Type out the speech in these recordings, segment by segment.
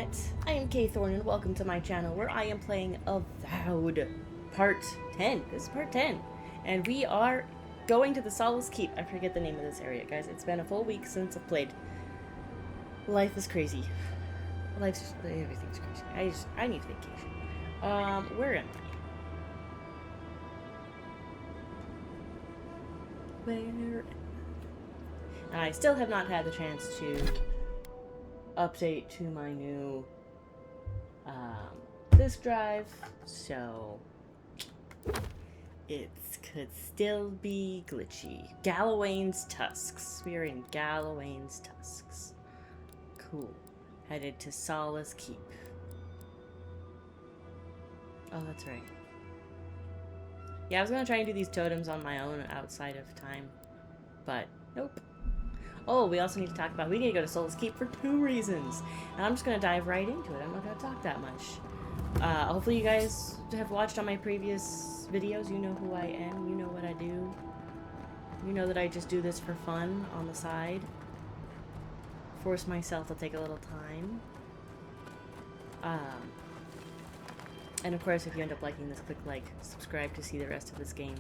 Internet! I am Kay Thorne and welcome to my channel where I am playing Avowed Part 10. This is Part 10. And we are going to the Solace Keep. I forget the name of this area, guys. It's been a full week since I've played. Life is crazy. Everything's crazy. I need vacation. Where am I? Where am I? And I still have not had the chance to update to my new disk drive, so it could still be glitchy. Gallowayne's Tusks. We are in Gallowayne's Tusks. Cool. Headed to Solace Keep. Oh, that's right. Yeah, I was gonna try and do these totems on my own outside of time, but nope. Oh, we also need to talk about, we need to go to Solace Keep for 2 reasons. And I'm just going to dive right into it. I'm not going to talk that much. Hopefully you guys have watched on my previous videos. You know who I am. You know what I do. You know that I just do this for fun on the side. Force myself to take a little time. And of course, if you end up liking this, click like, subscribe to see the rest of this game.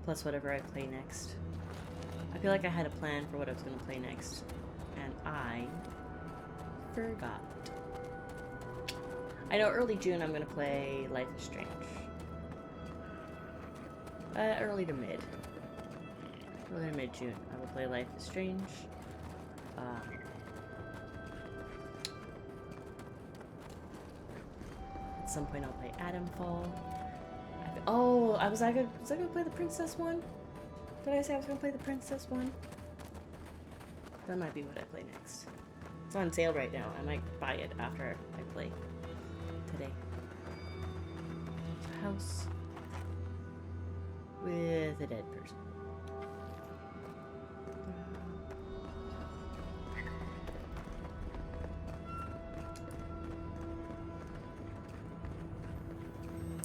Plus whatever I play next. I feel like I had a plan for what I was going to play next, and I forgot. I know early June I'm going to play Life is Strange. Early to mid. Early to mid-June I will play Life is Strange. At some point I'll play Adamfall. Was I gonna play the Princess one? Did I say I was going to play the Princess one? That might be what I play next. It's on sale right now. I might buy it after I play today. A house with a dead person.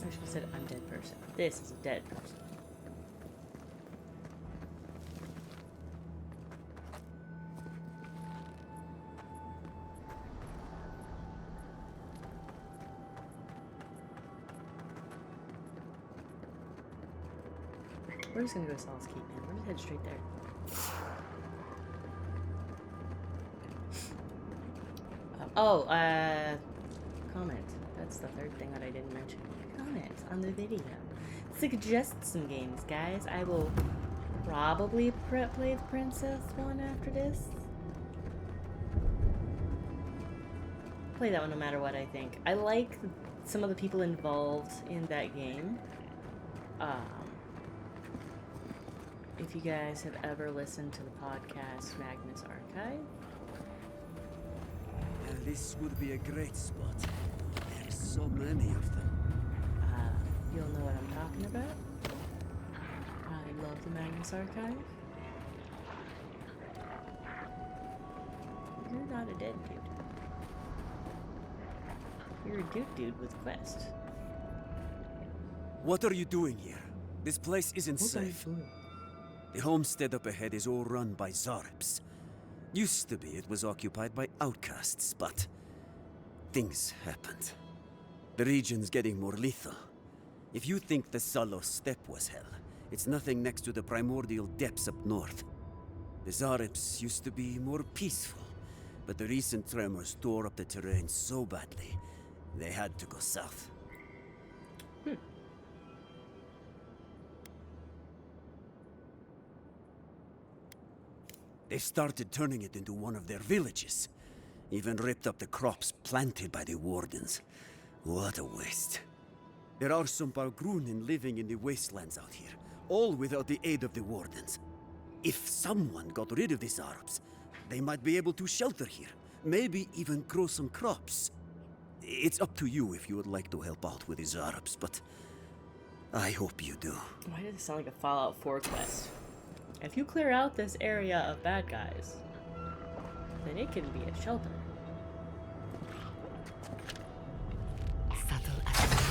I should have said undead person. This is a dead person. We're just gonna go to Solace Keep, man. We're just head straight there. Comment. That's the third thing that I didn't mention. Comment on the video. Suggest some games, guys. I will probably play the Princess one after this. Play that one no matter what, I think. I like some of the people involved in that game. If you guys have ever listened to the podcast Magnus Archive. This would be a great spot. There's so many of them. You'll know what I'm talking about. I love the Magnus Archive. You're not a dead dude. You're a dude with quest. What are you doing here? This place isn't safe. The homestead up ahead is all run by Zarps. Used to be it was occupied by outcasts, but things happened. The region's getting more lethal. If you think the Salos Steppe was hell, it's nothing next to the primordial depths up north. The Zarps used to be more peaceful, but the recent tremors tore up the terrain so badly, they had to go south. They started turning it into one of their villages. Even ripped up the crops planted by the wardens. What a waste. There are some Balgrunin living in the wastelands out here, all without the aid of the wardens. If someone got rid of these Arabs, they might be able to shelter here, maybe even grow some crops. It's up to you if you would like to help out with these Arabs, but I hope you do. Why does it sound like a Fallout 4 quest? If you clear out this area of bad guys, then it can be a shelter. Subtle as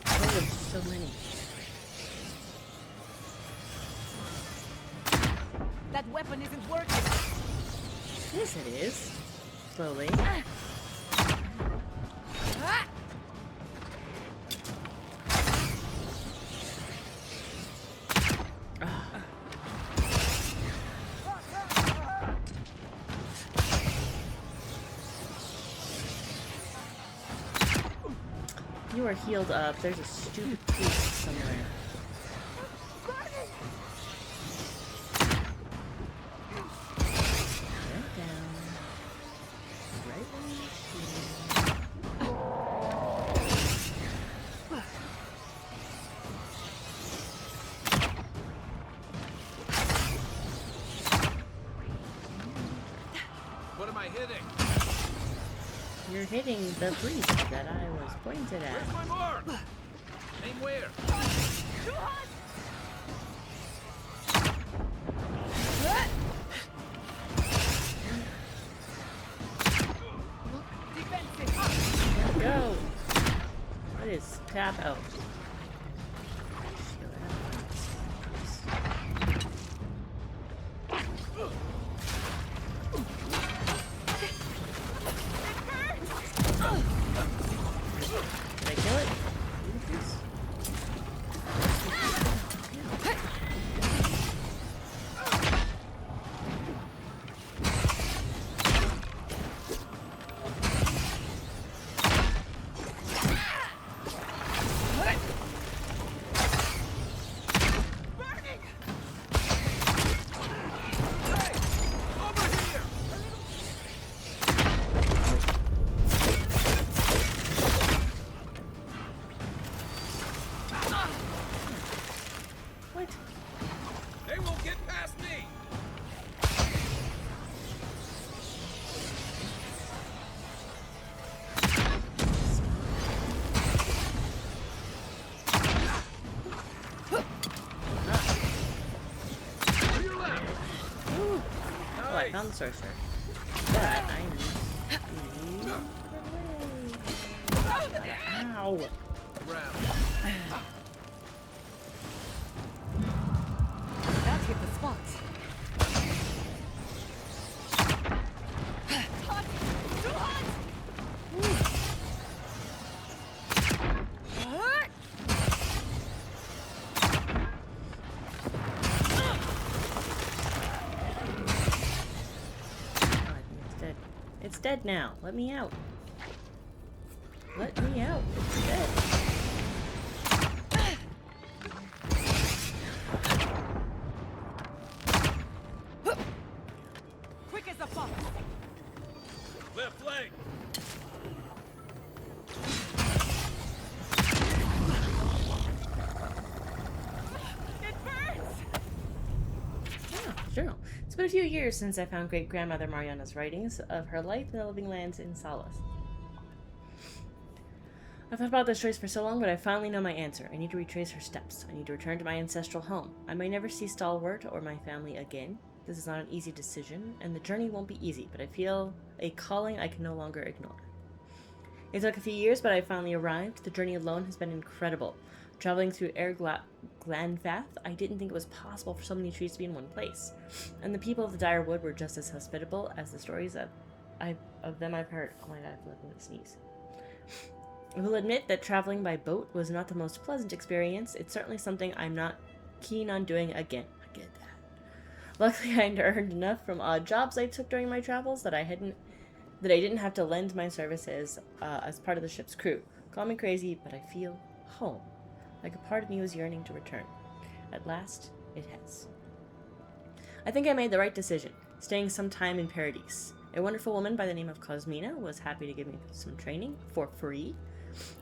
Oh, there's so many. weapon isn't working. Yes, it is. Slowly. You are healed up. There's a stupid priest somewhere. Right down. Right when you What am I hitting? You're hitting the priest that I was pointed at. Where's my mark? Aim where? Too hot! Defensive! Go! What is tap out? Did I kill it? What? They won't get past me! To your left! Ooh. Oh, I found the sorcerer. But I need to... Ow! Around. That hit the spot. Hot! Too hot! Oh, I think it's dead. It's dead now. Let me out. Let me out. It's dead. Quick as a fox! Left leg! It burns! Oh, journal. It's been a few years since I found great-grandmother Mariana's writings of her life in the living lands in Salas. I've thought about this choice for so long, but I finally know my answer. I need to retrace her steps. I need to return to my ancestral home. I may never see Stalwart or my family again. This is not an easy decision, and the journey won't be easy, but I feel a calling I can no longer ignore. It took a few years, but I finally arrived. The journey alone has been incredible. Traveling through Glanfath, I didn't think it was possible for so many trees to be in one place. And the people of the Dire Wood were just as hospitable as the stories of them I've heard. Oh my god, I feel like I'm gonna sneeze. I will admit that traveling by boat was not the most pleasant experience. It's certainly something I'm not keen on doing again. I get that. Luckily, I earned enough from odd jobs I took during my travels that I didn't have to lend my services as part of the ship's crew. Call me crazy, but I feel home. Like a part of me was yearning to return. At last, it has. I think I made the right decision, staying some time in Paradise. A wonderful woman by the name of Cosmina was happy to give me some training for free.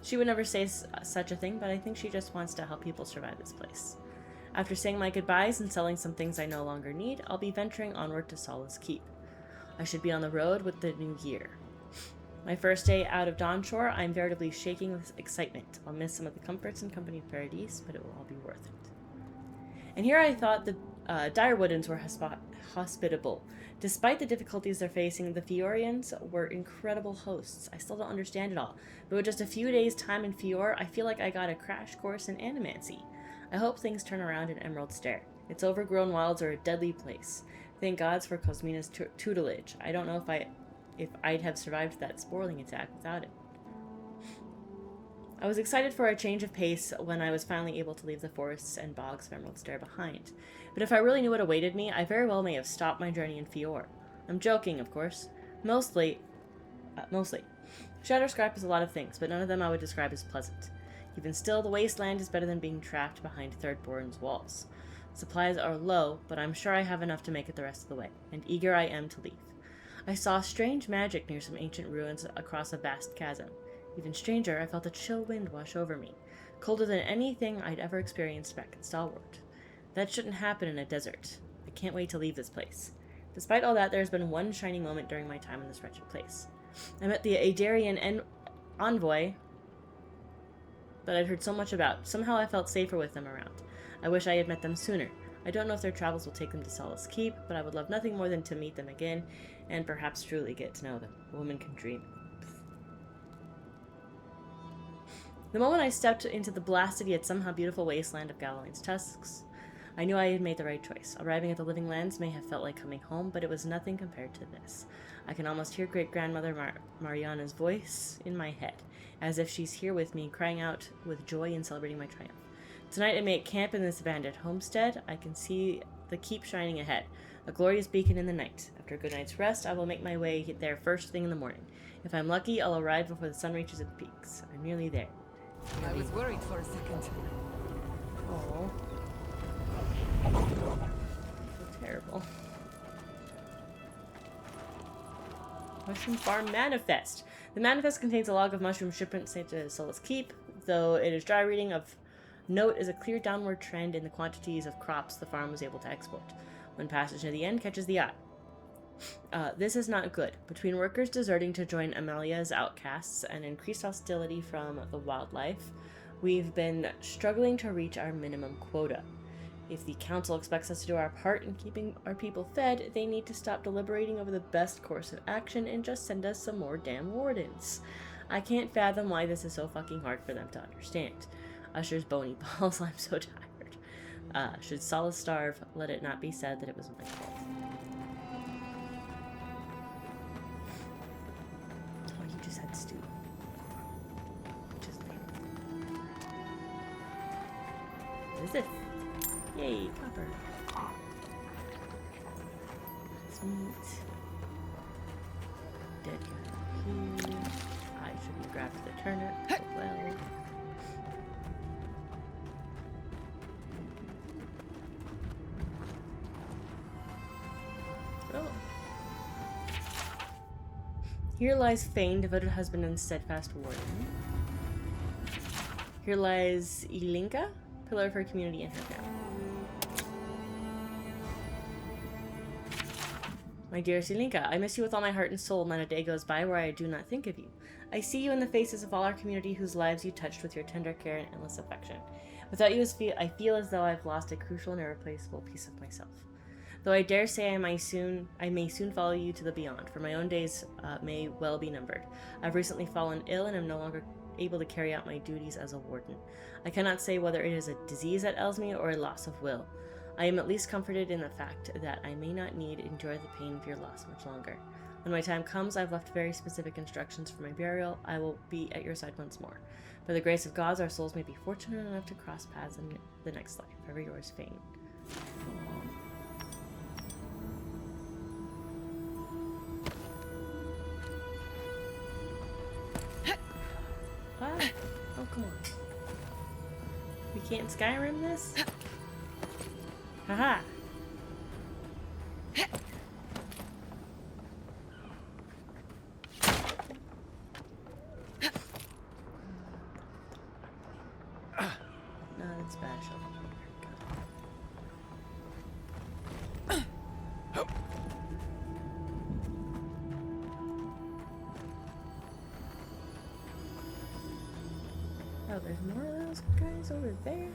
She would never say such a thing, but I think she just wants to help people survive this place. After saying my goodbyes and selling some things I no longer need, I'll be venturing onward to Solace Keep. I should be on the road with the new year. My first day out of Dawnshore, I'm veritably shaking with excitement. I'll miss some of the comforts and company of Paradise, but it will all be worth it. And here I thought the Direwoodans were hospitable. Despite the difficulties they're facing, the Fiorians were incredible hosts. I still don't understand it all, but with just a few days' time in Fior, I feel like I got a crash course in animancy. I hope things turn around in Emerald Stair. Its overgrown wilds are a deadly place. Thank gods for Cosmina's tutelage. I don't know if I'd have survived that spoiling attack without it. I was excited for a change of pace when I was finally able to leave the forests and bogs of Emerald Stair behind. But if I really knew what awaited me, I very well may have stopped my journey in Fior. I'm joking, of course. Mostly. Shatterscrap is a lot of things, but none of them I would describe as pleasant. Even still, the wasteland is better than being trapped behind Thirdborn's walls. Supplies are low, but I'm sure I have enough to make it the rest of the way, and eager I am to leave. I saw strange magic near some ancient ruins across a vast chasm. Even stranger, I felt a chill wind wash over me, colder than anything I'd ever experienced back in Stalwart. That shouldn't happen in a desert. I can't wait to leave this place. Despite all that, there's been one shining moment during my time in this wretched place. I met the Adarian envoy that I'd heard so much about. Somehow I felt safer with them around. I wish I had met them sooner. I don't know if their travels will take them to Solace Keep, but I would love nothing more than to meet them again, and perhaps truly get to know them. A woman can dream. The moment I stepped into the blasted yet somehow beautiful wasteland of Galawain's tusks, I knew I had made the right choice. Arriving at the Living Lands may have felt like coming home, but it was nothing compared to this. I can almost hear great-grandmother Mariana's voice in my head, as if she's here with me, crying out with joy and celebrating my triumph. Tonight I make camp in this abandoned homestead. I can see the keep shining ahead, a glorious beacon in the night. After a good night's rest, I will make my way there first thing in the morning. If I'm lucky, I'll arrive before the sun reaches its peaks. I'm nearly there. I was worried for a second. Oh. So terrible. Mushroom Farm Manifest. The manifest contains a log of mushroom shipments sent to Solace Keep, though it is dry reading. Of note is a clear downward trend in the quantities of crops the farm was able to export. When passage near the end catches the eye. This is not good. Between workers deserting to join Amelia's outcasts and increased hostility from the wildlife, we've been struggling to reach our minimum quota. If the council expects us to do our part in keeping our people fed, they need to stop deliberating over the best course of action and just send us some more damn wardens. I can't fathom why this is so fucking hard for them to understand. Usher's bony balls, I'm so tired. Should Solace starve, let it not be said that it was my fault. Oh, you just had stew. Just lame. What is this? Yay, copper. Sweet. Dead guy here. I should have grabbed the turnip as well. Oh. Here lies Fane, devoted husband and steadfast warden. Here lies Ilinka, pillar of her community and her family. My dearest Ilinka, I miss you with all my heart and soul. Not a day goes by where I do not think of you. I see you in the faces of all our community whose lives you touched with your tender care and endless affection. Without you, I feel as though I've lost a crucial and irreplaceable piece of myself. Though I dare say I may soon follow you to the beyond, for my own days may well be numbered. I've recently fallen ill and am no longer able to carry out my duties as a warden. I cannot say whether it is a disease that ails me or a loss of will. I am at least comforted in the fact that I may not need to endure the pain of your loss much longer. When my time comes, I've left very specific instructions for my burial. I will be at your side once more. By the grace of gods, our souls may be fortunate enough to cross paths in the next life. Ever yours, Fane. What? Oh, come on. We can't Skyrim this? Haha! Nothing special. Oh, there's more of those guys over there?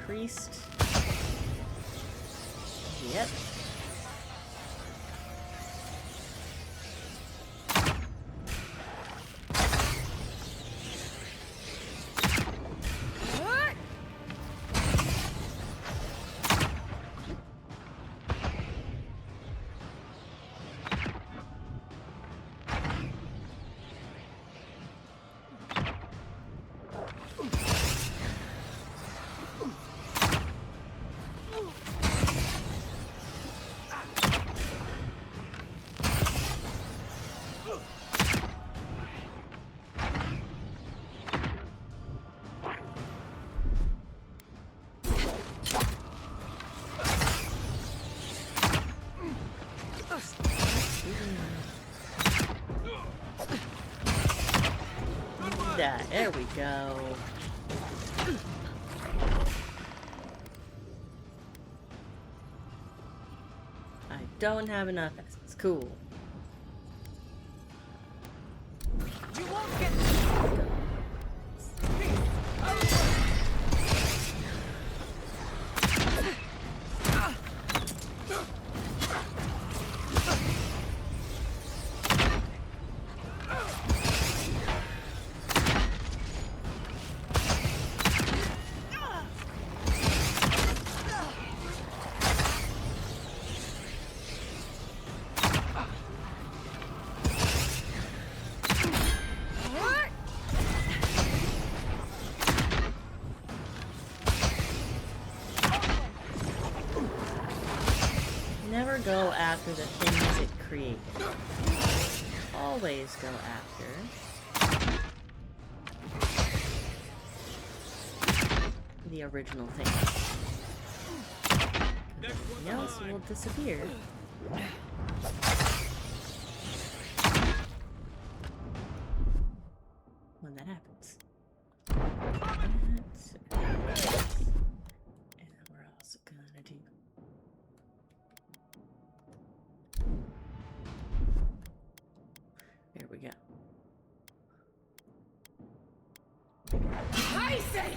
priest. Yep. There we go. I don't have enough essence. Cool. You won't get Never go after the things it created. Always go after the original thing. Everything else will disappear. When that happens. And we're also gonna do. There we go. I say!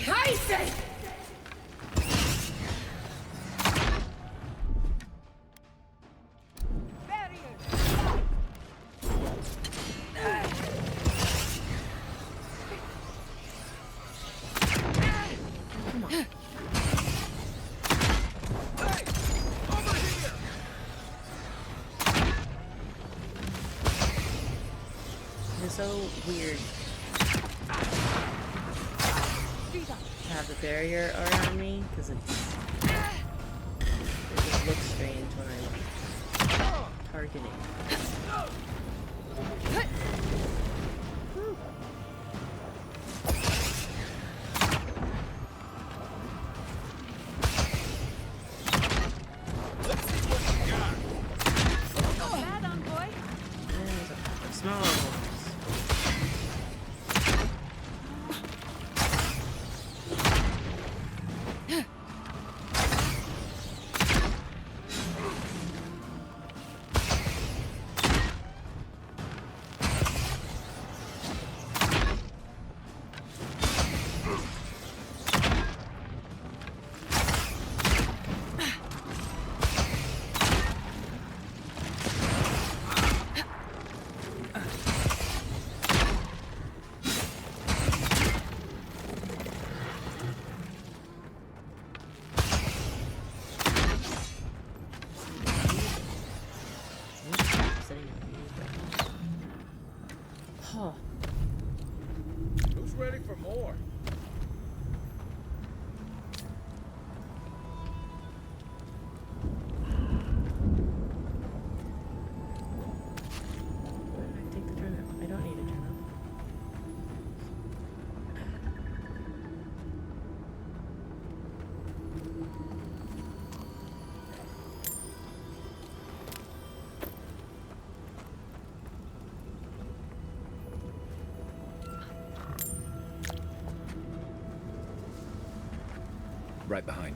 I say! It's so weird to have the barrier around me because it just looks strange when I'm targeting. Small ones.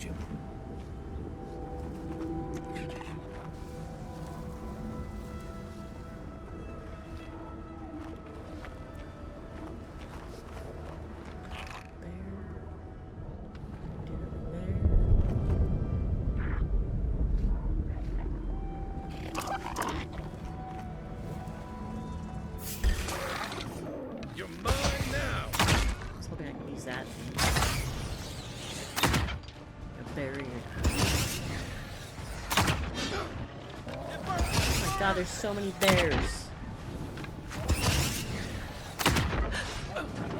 told you. You're mine now. I was hoping I could use that thing. A barrier. Oh my god, there's so many bears.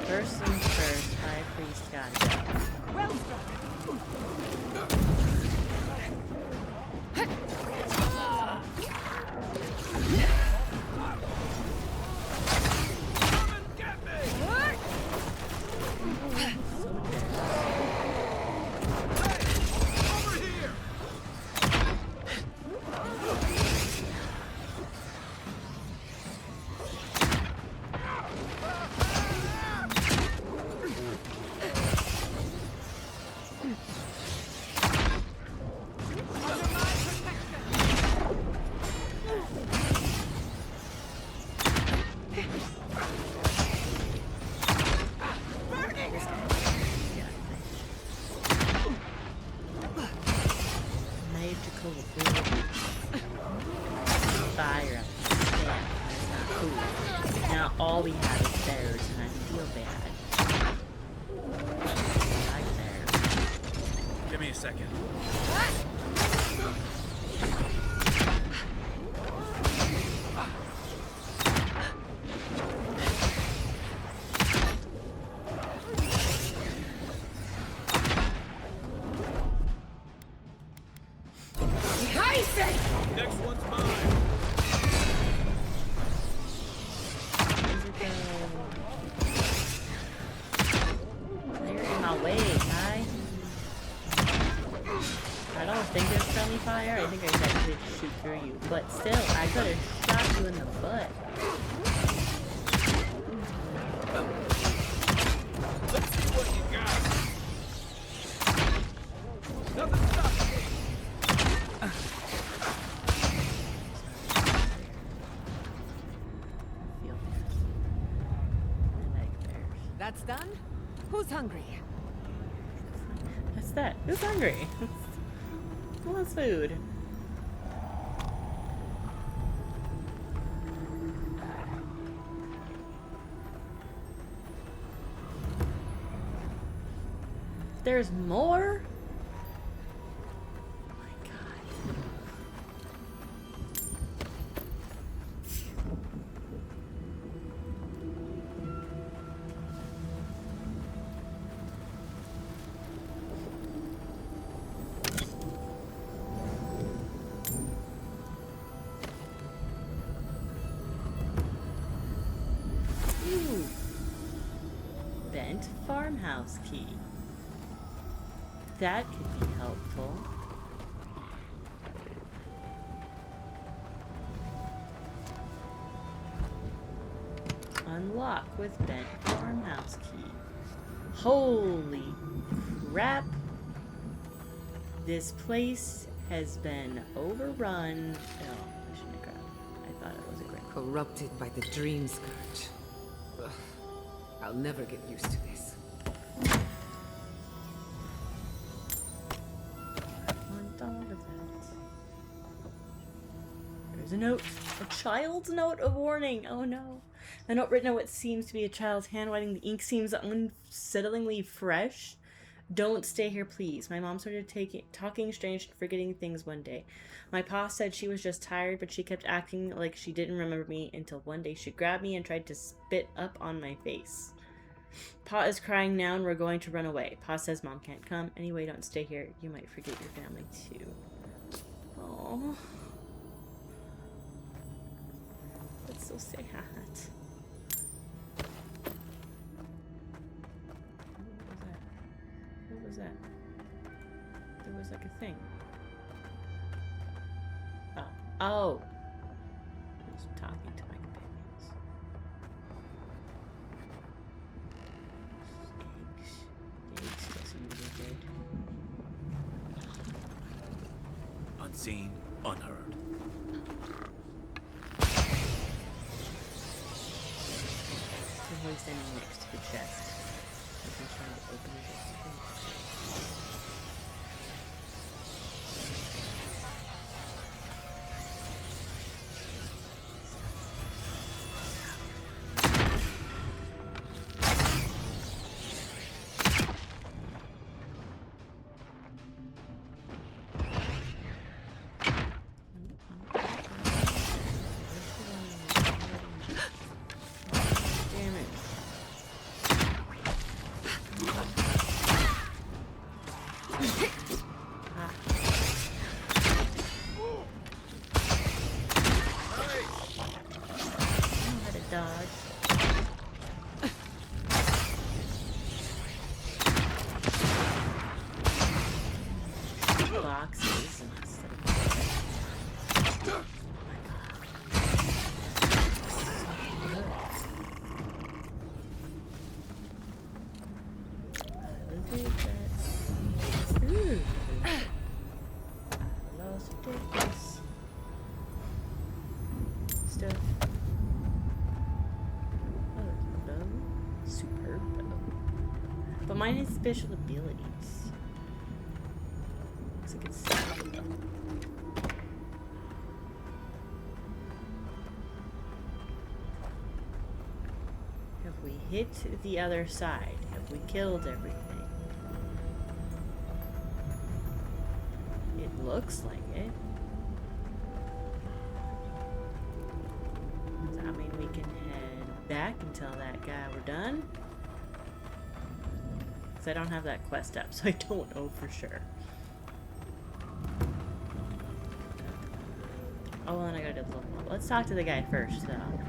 First things first, High Priest gotta go. Well struck. Come and get me. Over here. Magical ability. Fire up the stamp. That's not cool. Now all we have is bears, and I feel bad. I like bears. Give me a second. Next one's mine. Clear my way, guy. I don't think there's friendly fire. I think I just actually shoot through you. But still, I could have shot you in the butt. Let's see what you got. Nothing stops me. I feel bad. I like bears. That's done? Who's hungry? What's that? Who's hungry? Who wants food? There's more? Oh my god. Ooh. Bent farmhouse key. That could be helpful. Unlock with bent farmhouse key. Holy crap. This place has been overrun. Oh, I shouldn't have grabbed. I thought it was a great. Corrupted by the dream scourge. Ugh. I'll never get used to this. Want all of that. There's a note. A child's note of warning. Oh no. A note written in what seems to be a child's handwriting. The ink seems unsettlingly fresh. Don't stay here, please. My mom started talking strange and forgetting things one day. My pa said she was just tired, but she kept acting like she didn't remember me until one day she grabbed me and tried to spit up on my face. Pa is crying now and we're going to run away. Pa says mom can't come. Anyway, don't stay here. You might forget your family too. Oh, that's so sad. What was that? There was like a thing. Oh. Oh! I was talking to my companions. Eggs. The eggs still seem to be good. unseen, unheard. There's one standing next to the chest. I've been trying to open it. Damn it. Ah. I know how to dodge. Boxes instead of stuff. Oh, bow. Superb bow. But mine has special abilities. Looks like it's super bow. Have we hit the other side? Have we killed everything? It looks like it. Does that mean we can head back and tell that guy we're done? Because I don't have that quest up, so I don't know for sure. Oh, well, then I gotta do the level up. Let's talk to the guy first, though.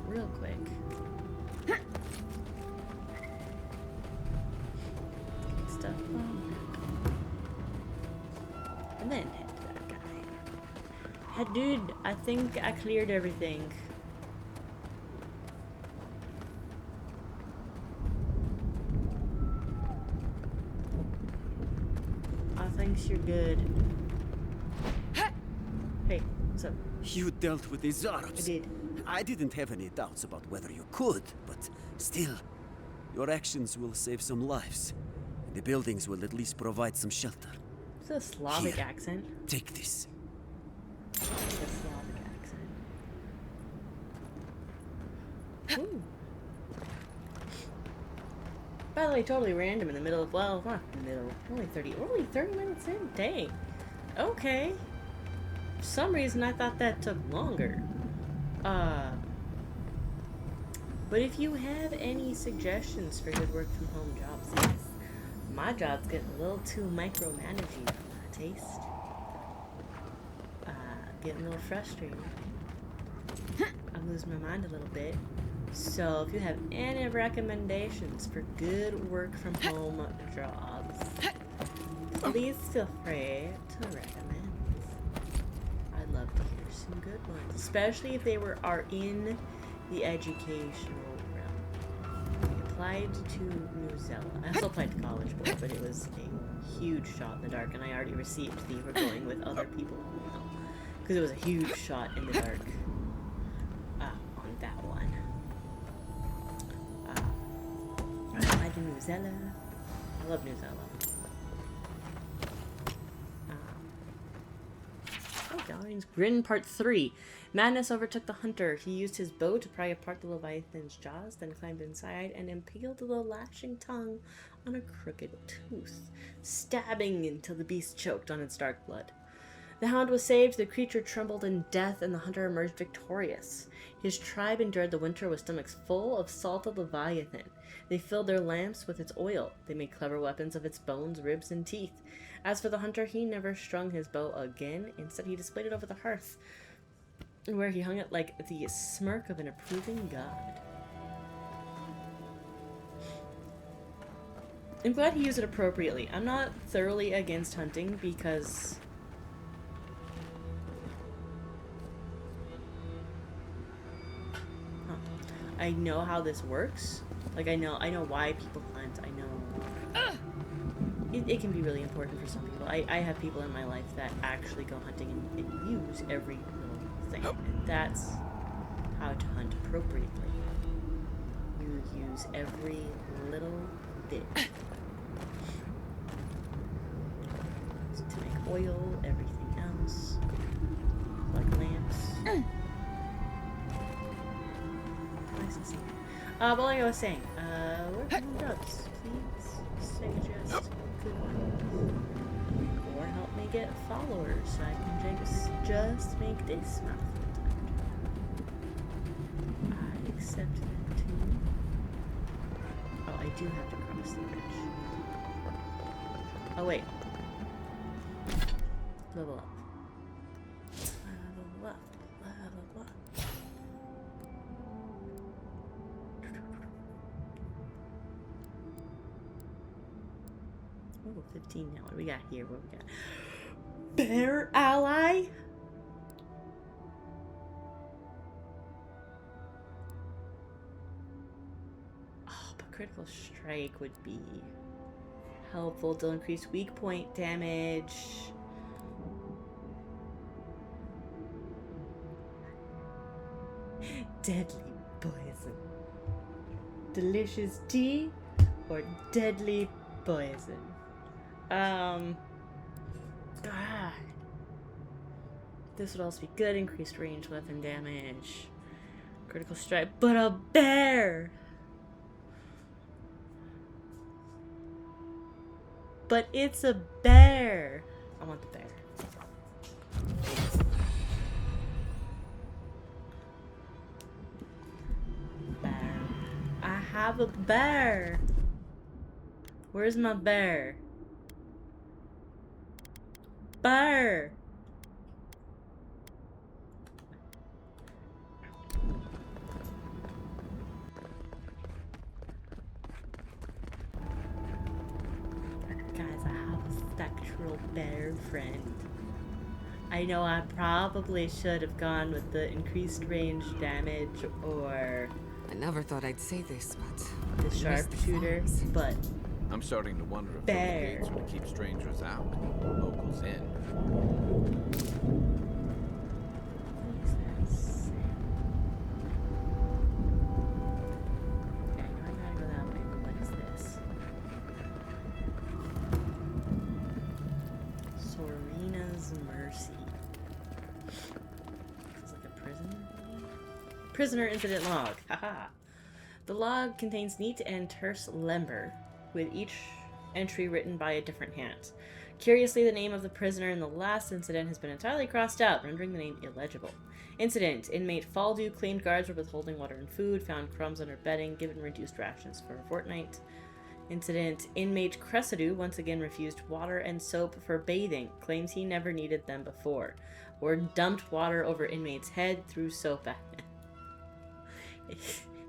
Real quick. Stuff on. And then head to that guy. Hey, dude, I think I cleared everything. I think you're good. Hey, what's up? You dealt with the Zarps. I did. I didn't have any doubts about whether you could, but still, your actions will save some lives. The buildings will at least provide some shelter. It's a Slavic Here. accent. Take this. It's a Slavic accent. Ooh. By the way, totally random in the middle of, well, not in the middle. Only 30 minutes in. Dang. Okay. For some reason, I thought that took longer. But if you have any suggestions for good work from home jobs, yes. My job's getting a little too micromanaging for my taste. Getting a little frustrated. I'm losing my mind a little bit. So if you have any recommendations for good work from home jobs, please feel free to recommend. I'd love to hear some good ones, especially if they are in the educational realm. We applied to New Zealand. I also applied to College Board, but it was a huge shot in the dark, and I already received the we're going with other people because it was a huge shot in the dark on that one. I applied to New Zealand. I love New Zealand. Darwin's Grin Part 3. Madness overtook the hunter. He used his bow to pry apart the Leviathan's jaws, then climbed inside and impaled the lashing tongue on a crooked tooth, stabbing until the beast choked on its dark blood. The hound was saved, the creature trembled in death, and the hunter emerged victorious. His tribe endured the winter with stomachs full of salted Leviathan. They filled their lamps with its oil. They made clever weapons of its bones, ribs, and teeth. As for the hunter, he never strung his bow again. Instead, he displayed it over the hearth, where he hung it like the smirk of an approving god. I'm glad he used it appropriately. I'm not thoroughly against hunting because I know how this works. Like I know why people hunt. I know it can be really important for some people. I have people in my life that actually go hunting and use every little thing. And that's how to hunt appropriately. You use every little bit. To make oil, everything else. Like lamps. Nice and simple. But like I was saying, where are my drugs? Please suggest good ones. Or help me get followers so I can just make this my full-time job. I accept that too. Oh, I do have to cross the bridge. Oh, wait. Level up. Level up. Level up. Oh, 15 now. What do we got here? What we got? Bear ally? Oh, but critical strike would be helpful to increase weak point damage. Deadly poison. Delicious tea or deadly poison? This would also be good. Increased range weapon damage. Critical strike. But a bear! But it's a bear! I want the bear. Bear. I have a bear! Where's my bear? Bear! Guys, I have a spectral bear friend. I know I probably should have gone with the increased range damage or I never thought I'd say this, but the sharpshooter, but I'm starting to wonder if Bear. the gates would keep strangers out, locals in. what is this? Okay, I gotta go that way, but what is this? Sorina's Mercy. It's like a prison. Prisoner incident log. Haha. The log contains neat and terse limber, with each entry written by a different hand. Curiously, the name of the prisoner in the last incident has been entirely crossed out, rendering the name illegible. Incident: inmate Faldu claimed guards were withholding water and food, found crumbs under bedding, given reduced rations for a fortnight. Incident: inmate Cressadu once again refused water and soap for bathing, claims he never needed them before, or dumped water over inmate's head, threw soap at him.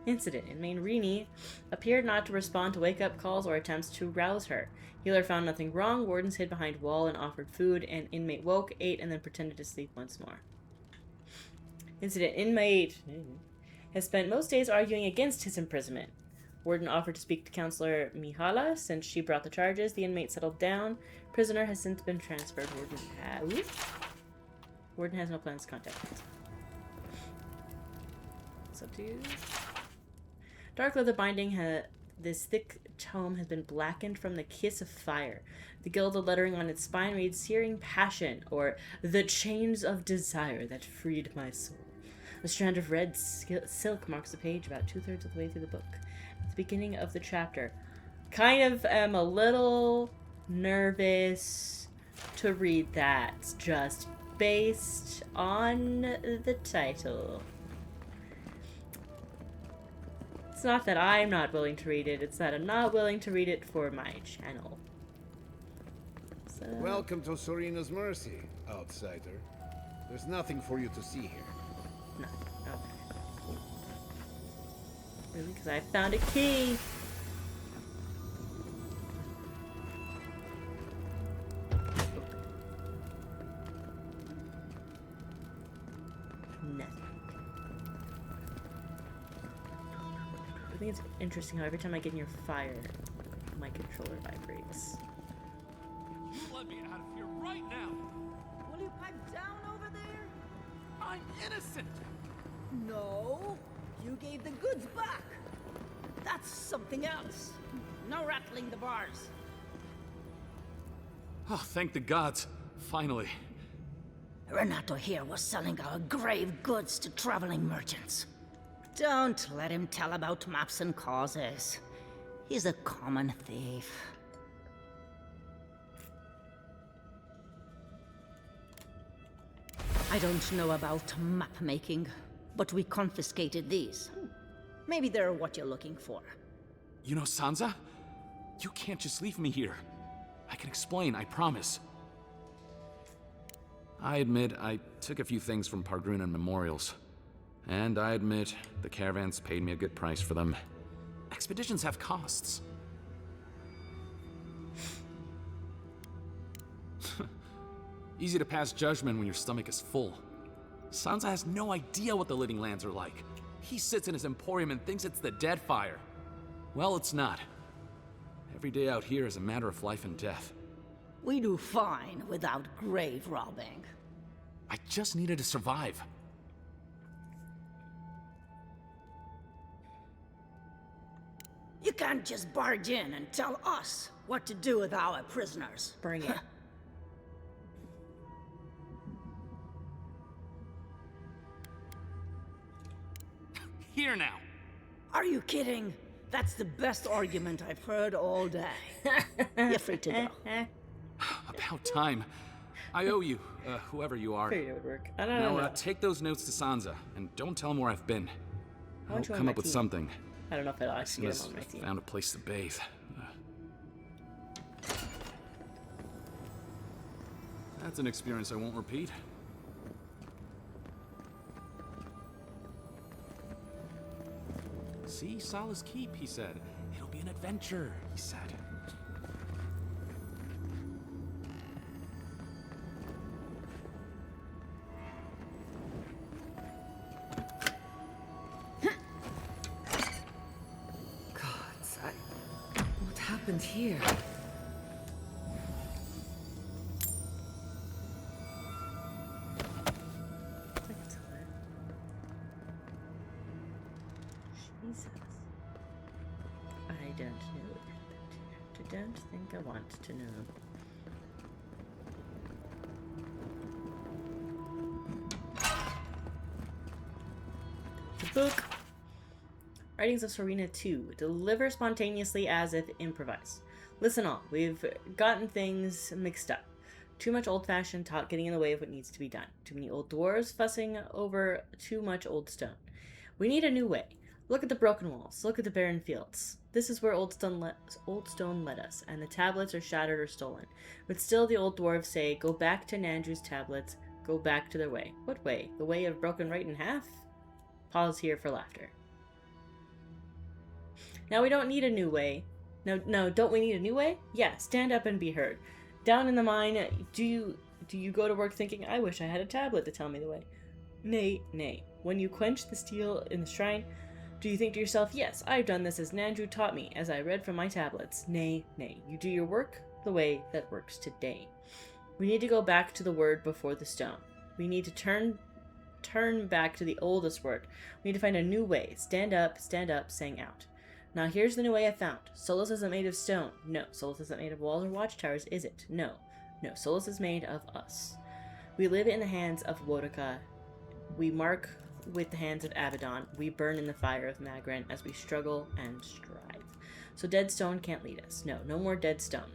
Incident: inmate Rini appeared not to respond to wake-up calls or attempts to rouse her. Healer found nothing wrong, wardens hid behind wall and offered food, and inmate woke, ate, and then pretended to sleep once more. Incident: inmate has spent most days arguing against his imprisonment. Warden offered to speak to Counselor Mihala since she brought the charges. The inmate settled down. Prisoner has since been transferred. Warden has no plans to contact him. Subdued. Dark leather binding. This thick tome has been blackened from the kiss of fire. The gilded lettering on its spine reads "Searing Passion" or "The Chains of Desire That Freed My Soul." A strand of red silk marks the page about 2/3 of the way through the book. At the beginning of the chapter, kind of am a little nervous to read that just based on the title. It's not that I'm not willing to read it, it's that I'm not willing to read it for my channel. So... Welcome to Sorina's Mercy, outsider. There's nothing for you to see here. No. Okay. Really? Because I found a key. think it's interesting how every time I get near fire, my controller vibrates. You let me out of here right now! Will you pipe down over there? I'm innocent! No, you gave the goods back. That's something else. No rattling the bars. Oh, thank the gods. Finally. Renato here was selling our grave goods to traveling merchants. Don't let him tell about maps and causes. He's a common thief. I don't know about map making, but we confiscated these. Maybe they're what you're looking for. You know, Sansa? You can't just leave me here. I can explain, I promise. I admit I took a few things from Pargrunan memorials. And I admit the caravans paid me a good price for them. Expeditions have costs. Easy to pass judgment when your stomach is full. Sansa has no idea what the living lands are like. He sits in his emporium and thinks it's the Deadfire. Well, it's not. Every day out here is a matter of life and death. We do fine without grave robbing. I just needed to survive. You can't just barge in and tell us what to do with our prisoners. Bring it. Here now. Are you kidding? That's the best argument I've heard all day. You're free to go. About time. I owe you, whoever you are. Figured it would work. I don't Now, know. take those notes to Sansa, and don't tell him where I've been. I I'll want you on come my up with team. something. I don't know if I'll As actually soon get as him on my I've team. found a place to bathe. That's an experience I won't repeat. See, Sala's Keep, he said. It'll be an adventure, he said. Gods, what happened here? It's like it's hot. Jesus. I don't know. I don't think I want to know. The book. Writings of Serena 2. Deliver spontaneously as if improvised. Listen all. We've gotten things mixed up. Too much old-fashioned talk getting in the way of what needs to be done. Too many old dwarves fussing over too much old stone. We need a new way. Look at the broken walls. Look at the barren fields. This is where old stone led us, and the tablets are shattered or stolen. But still the old dwarves say, go back to Nandru's tablets, go back to their way. What way? The way of broken right in half? Pause here for laughter. Now we don't need a new way. No, don't we need a new way? Yeah, stand up and be heard. Down in the mine, do you go to work thinking, I wish I had a tablet to tell me the way? Nay, nay. When you quench the steel in the shrine, do you think to yourself, yes, I've done this as Nandru taught me, as I read from my tablets? Nay, nay. You do your work the way that works today. We need to go back to the word before the stone. We need to turn back to the oldest word. We need to find a new way. Stand up, sang out. Now here's the new way I found. Solis isn't made of stone. No. Solis isn't made of walls or watchtowers, is it? No. No. Solis is made of us. We live in the hands of Wodoka. We mark with the hands of Abaddon. We burn in the fire of Magran as we struggle and strive. So dead stone can't lead us. No. No more dead stone.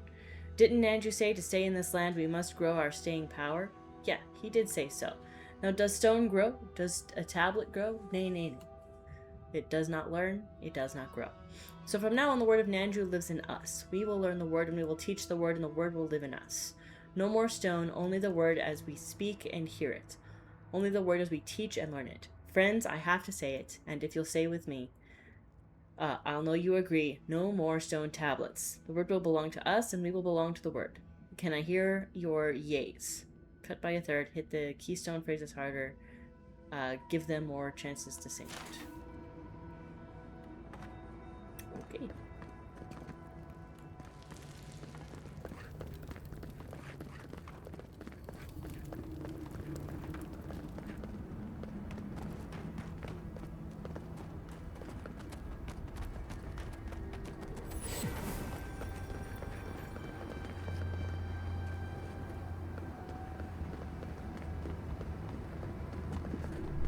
Didn't Nandru say to stay in this land we must grow our staying power? Yeah, he did say so. Now does stone grow? Does a tablet grow? Nay, nay, nay. It does not learn, it does not grow. So from now on, the word of Nandru lives in us. We will learn the word, and we will teach the word, and the word will live in us. No more stone, only the word as we speak and hear it. Only the word as we teach and learn it. Friends, I have to say it, and if you'll say with me, I'll know you agree, no more stone tablets. The word will belong to us, and we will belong to the word. Can I hear your yays? Cut by a third, hit the keystone phrases harder, give them more chances to sing it. Okay.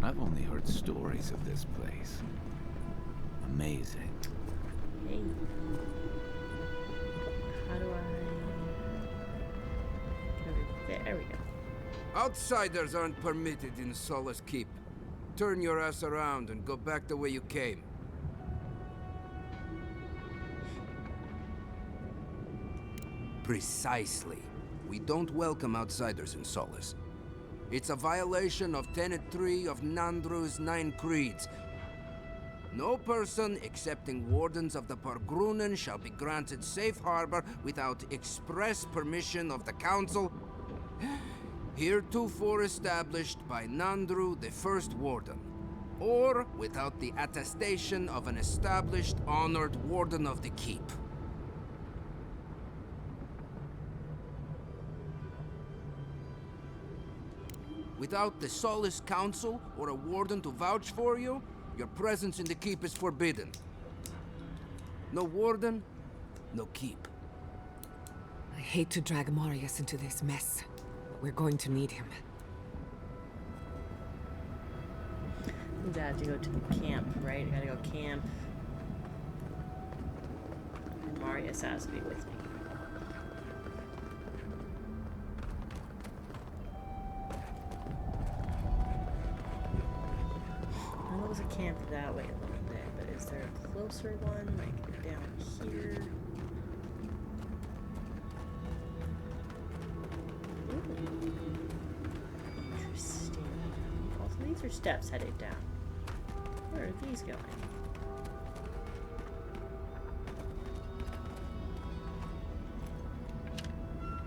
I've only heard stories of this place. Amazing. Hey. How do I... There we go. Outsiders aren't permitted in Solace Keep. Turn your ass around and go back the way you came. Precisely. We don't welcome outsiders in Solace. It's a violation of Tenet 3 of Nandru's 9 Creeds. No person excepting wardens of the Pargrunen shall be granted safe harbor without express permission of the Council, heretofore established by Nandru, the First Warden, or without the attestation of an established, honored Warden of the Keep. Without the Solace Council or a Warden to vouch for you, your presence in the Keep is forbidden. No Warden, no Keep. I hate to drag Marius into this mess, but we're going to need him. I have to go to the camp, right? I gotta go camp. And Marius has to be with me. I know there's a camp that way a little bit, but is there a closer one, like down here? Ooh. Interesting. Also, these are steps headed down. Where are these going?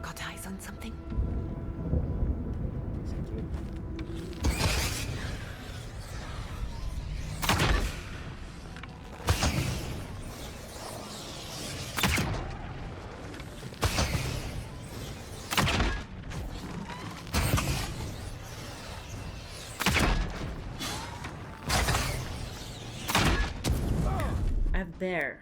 Got eyes on something? There.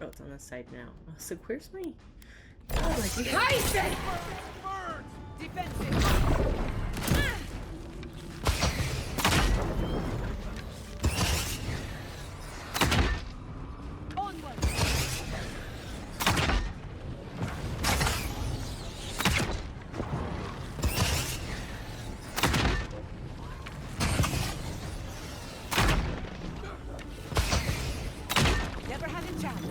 Oh, it's on this side now. Oh, so where's my... Oh, my God. I said! Defensive! Never had a chance.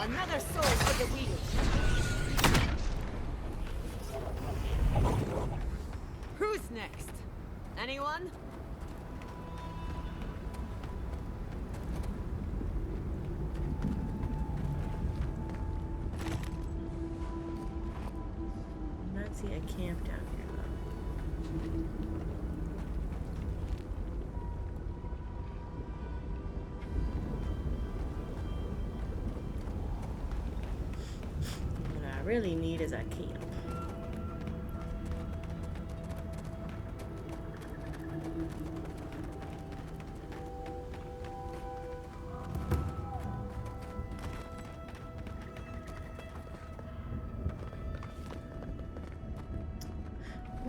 Another soul for the wheel. Who's next? Anyone? I'm not seeing a camp down here, though. What I really need is a camp.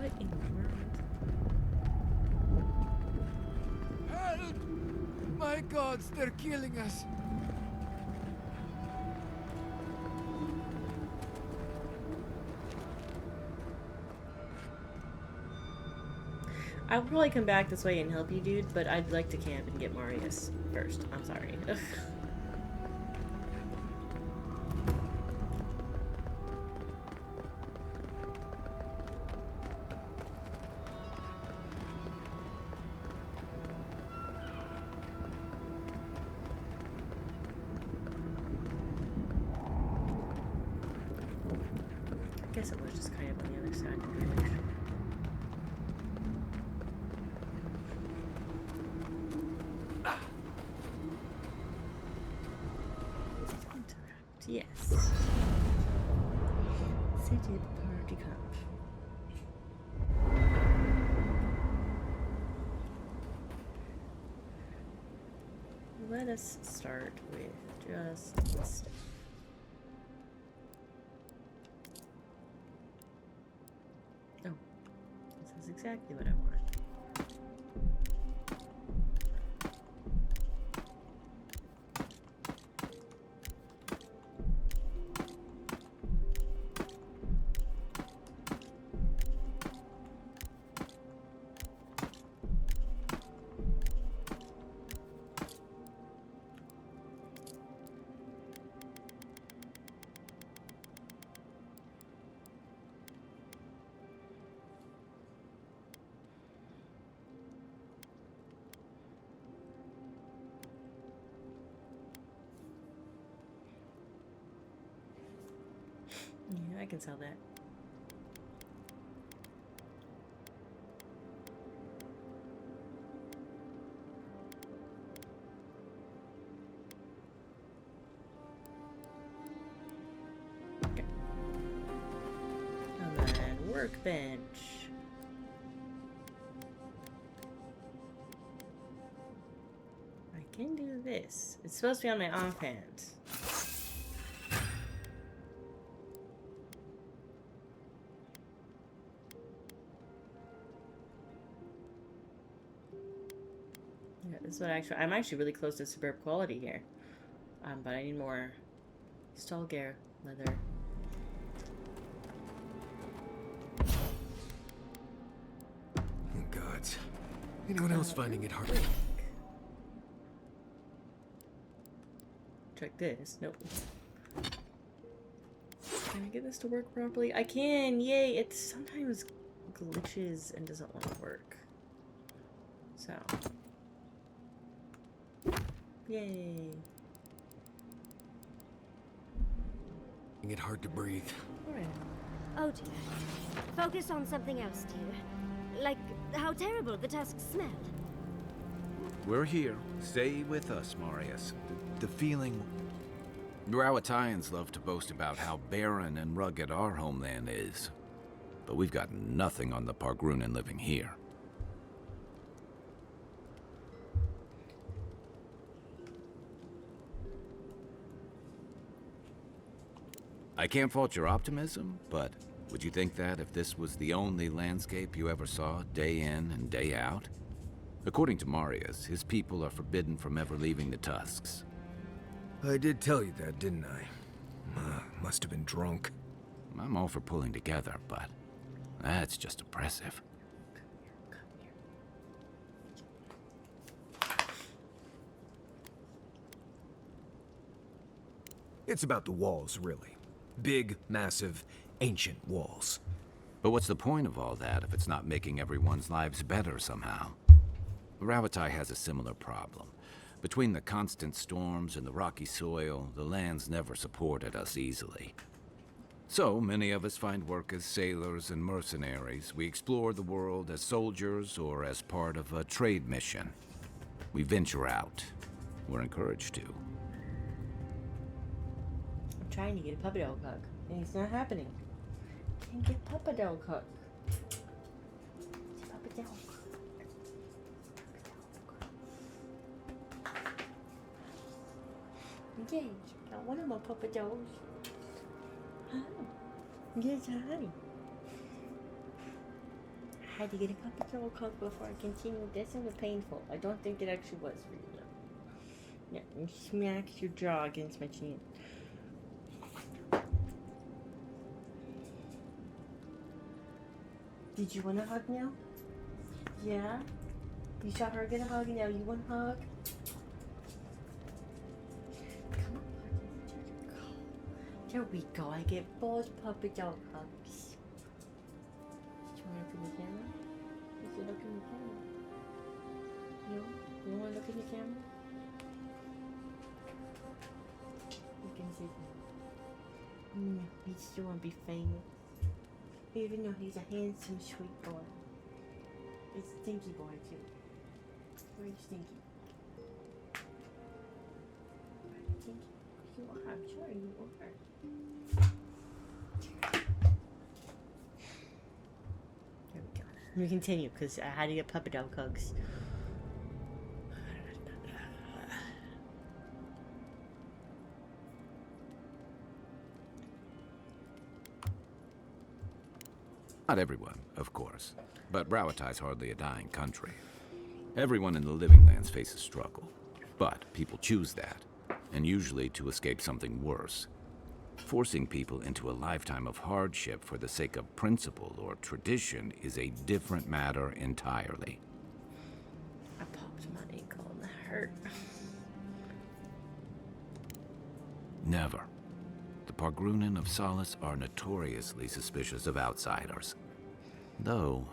What in the world? Help! My gods, they're killing us. I would probably come back this way and help you, dude, but I'd like to camp and get Marius first. I'm sorry. I guess it was just kind of on the other side of the village. Interact, yes. City party camp. Let us start with just this. Oh, this is exactly what I want. Yeah, I can sell that. Okay. And then workbench. I can do this. It's supposed to be on my offhand. Yeah, this is what I'm actually really close to superb quality here. But I need more Stalgare leather. Oh, gods. Anyone else finding it hard? Check this. Nope. Can I get this to work properly? I can! Yay! It sometimes glitches and doesn't want to work. So. Yay. Finding it hard to breathe. Alright. Oh dear. Focus on something else, dear. Like how terrible the tusks smell. We're here. Stay with us, Marius. The feeling... Rawatayans love to boast about how barren and rugged our homeland is. But we've got nothing on the Pargrunan living here. I can't fault your optimism, but would you think that if this was the only landscape you ever saw, day in and day out? According to Marius, his people are forbidden from ever leaving the Tusks. I did tell you that, didn't I? Must have been drunk. I'm all for pulling together, but that's just oppressive. It's about the walls, really. Big, massive, ancient walls. But what's the point of all that if it's not making everyone's lives better somehow? Ravatai has a similar problem. Between the constant storms and the rocky soil, the land's never supported us easily. So, many of us find work as sailors and mercenaries. We explore the world as soldiers or as part of a trade mission. We venture out. We're encouraged to. I'm trying to get a Puppedoll Cook, and it's not happening. Can't get Puppedoll Cook. Puppedoll Cook. Yes, I want my Puppadolls. Hi. Yes, hi. I had to get a puppy dog hug before I continued. This was painful. I don't think it actually was for you though. Yeah, you smacked your jaw against my chin. Did you want a hug now? Yeah? You saw her get a hug and now you want a hug? Come on. There we go. I get both puppy dog hugs. Do you want to look in the camera? Does it look in the camera? No? You don't want to look in the camera? You can see him. No, he still want to be famous. Even though he's a handsome, sweet boy. It's a stinky boy, too. Very stinky. Stinky. You are, I'm sure you are. There we go. We continue, because I had to get puppy dog hugs. Not everyone, of course, but Browatai's hardly a dying country. Everyone in the Living Lands faces struggle, but people choose that, and usually to escape something worse. Forcing people into a lifetime of hardship for the sake of principle or tradition is a different matter entirely. I popped my ankle and that hurt. Never. The Pargrunen of Solace are notoriously suspicious of outsiders. Though,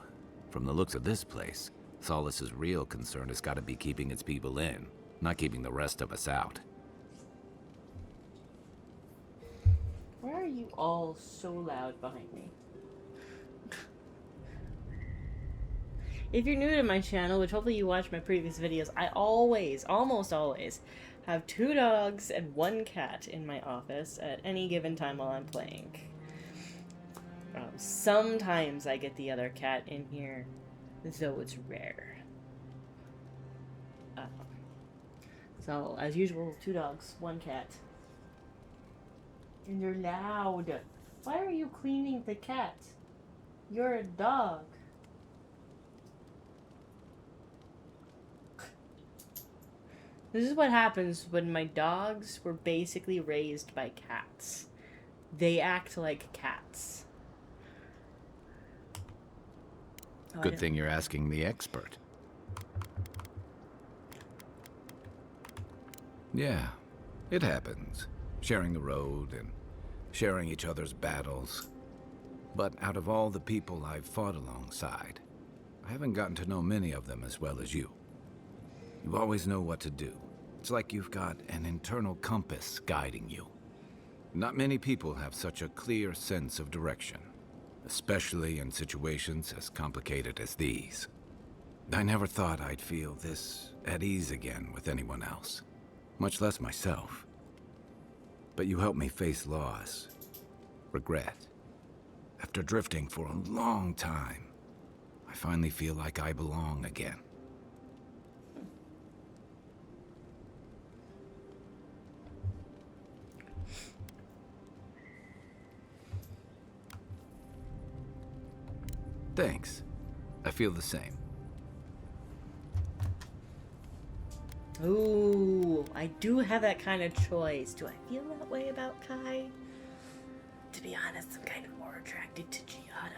from the looks of this place, Solace's real concern has got to be keeping its people in, not keeping the rest of us out. Why are you all so loud behind me? If you're new to my channel, which hopefully you watch my previous videos, I always, almost always, have 2 dogs and 1 cat in my office at any given time while I'm playing. Sometimes I get the other cat in here, though it's rare. So, as usual, 2 dogs, 1 cat. And they're loud. Why are you cleaning the cat? You're a dog. This is what happens when my dogs were basically raised by cats. They act like cats. Good thing you're asking the expert. Yeah, it happens. Sharing the road and sharing each other's battles. But out of all the people I've fought alongside, I haven't gotten to know many of them as well as you. You always know what to do. It's like you've got an internal compass guiding you. Not many people have such a clear sense of direction, especially in situations as complicated as these. I never thought I'd feel this at ease again with anyone else, much less myself. But you helped me face loss, regret. After drifting for a long time, I finally feel like I belong again. Thanks. I feel the same. Ooh, I do have that kind of choice. Do I feel that way about Kai? To be honest, I'm kind of more attracted to Giada.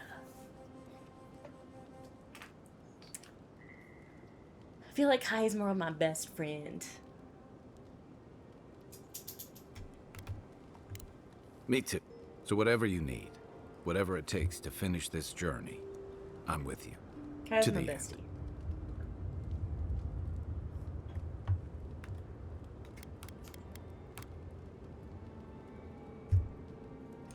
I feel like Kai is more of my best friend. Me too. So whatever you need, whatever it takes to finish this journey, I'm with you. Kai's to my the bestie. end.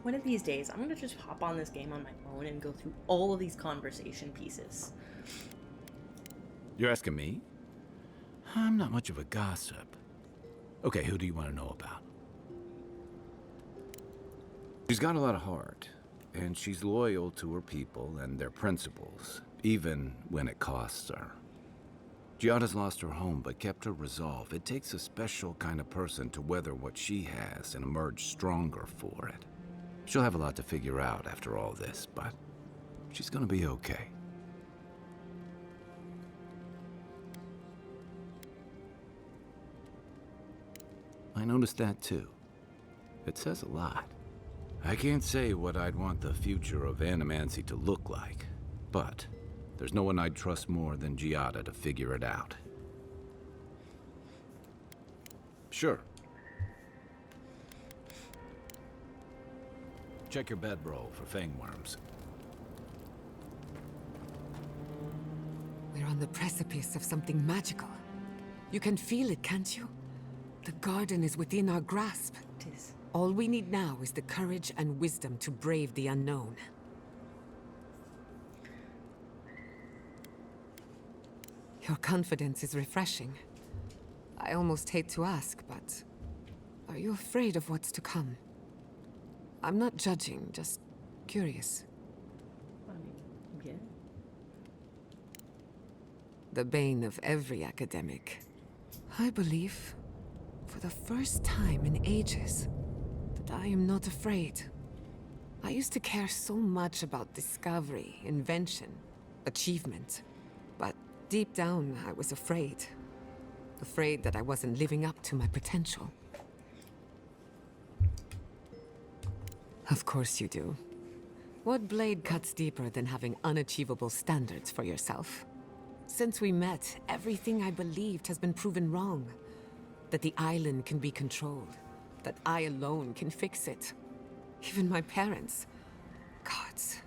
One of these days, I'm gonna just hop on this game on my own and go through all of these conversation pieces. You're asking me? I'm not much of a gossip. Okay, who do you want to know about? She's got a lot of heart, and she's loyal to her people and their principles, even when it costs her. Giada's lost her home, but kept her resolve. It takes a special kind of person to weather what she has and emerge stronger for it. She'll have a lot to figure out after all this, but she's gonna be okay. noticed that too. It says a lot. I can't say what I'd want the future of Animancy to look like, but there's no one I'd trust more than Giada to figure it out. Sure. Check your bedroll for fangworms. We're on the precipice of something magical. You can feel it, can't you? The garden is within our grasp. It is. All we need now is the courage and wisdom to brave the unknown. Your confidence is refreshing. I almost hate to ask, but are you afraid of what's to come? I'm not judging, just curious. I mean, yeah. The bane of every academic. I believe, for the first time in ages, that I am not afraid. I used to care so much about discovery, invention, achievement. But deep down, I was afraid. Afraid that I wasn't living up to my potential. Of course you do. What blade cuts deeper than having unachievable standards for yourself? Since we met, everything I believed has been proven wrong. That the island can be controlled. That I alone can fix it. Even my parents. Gods.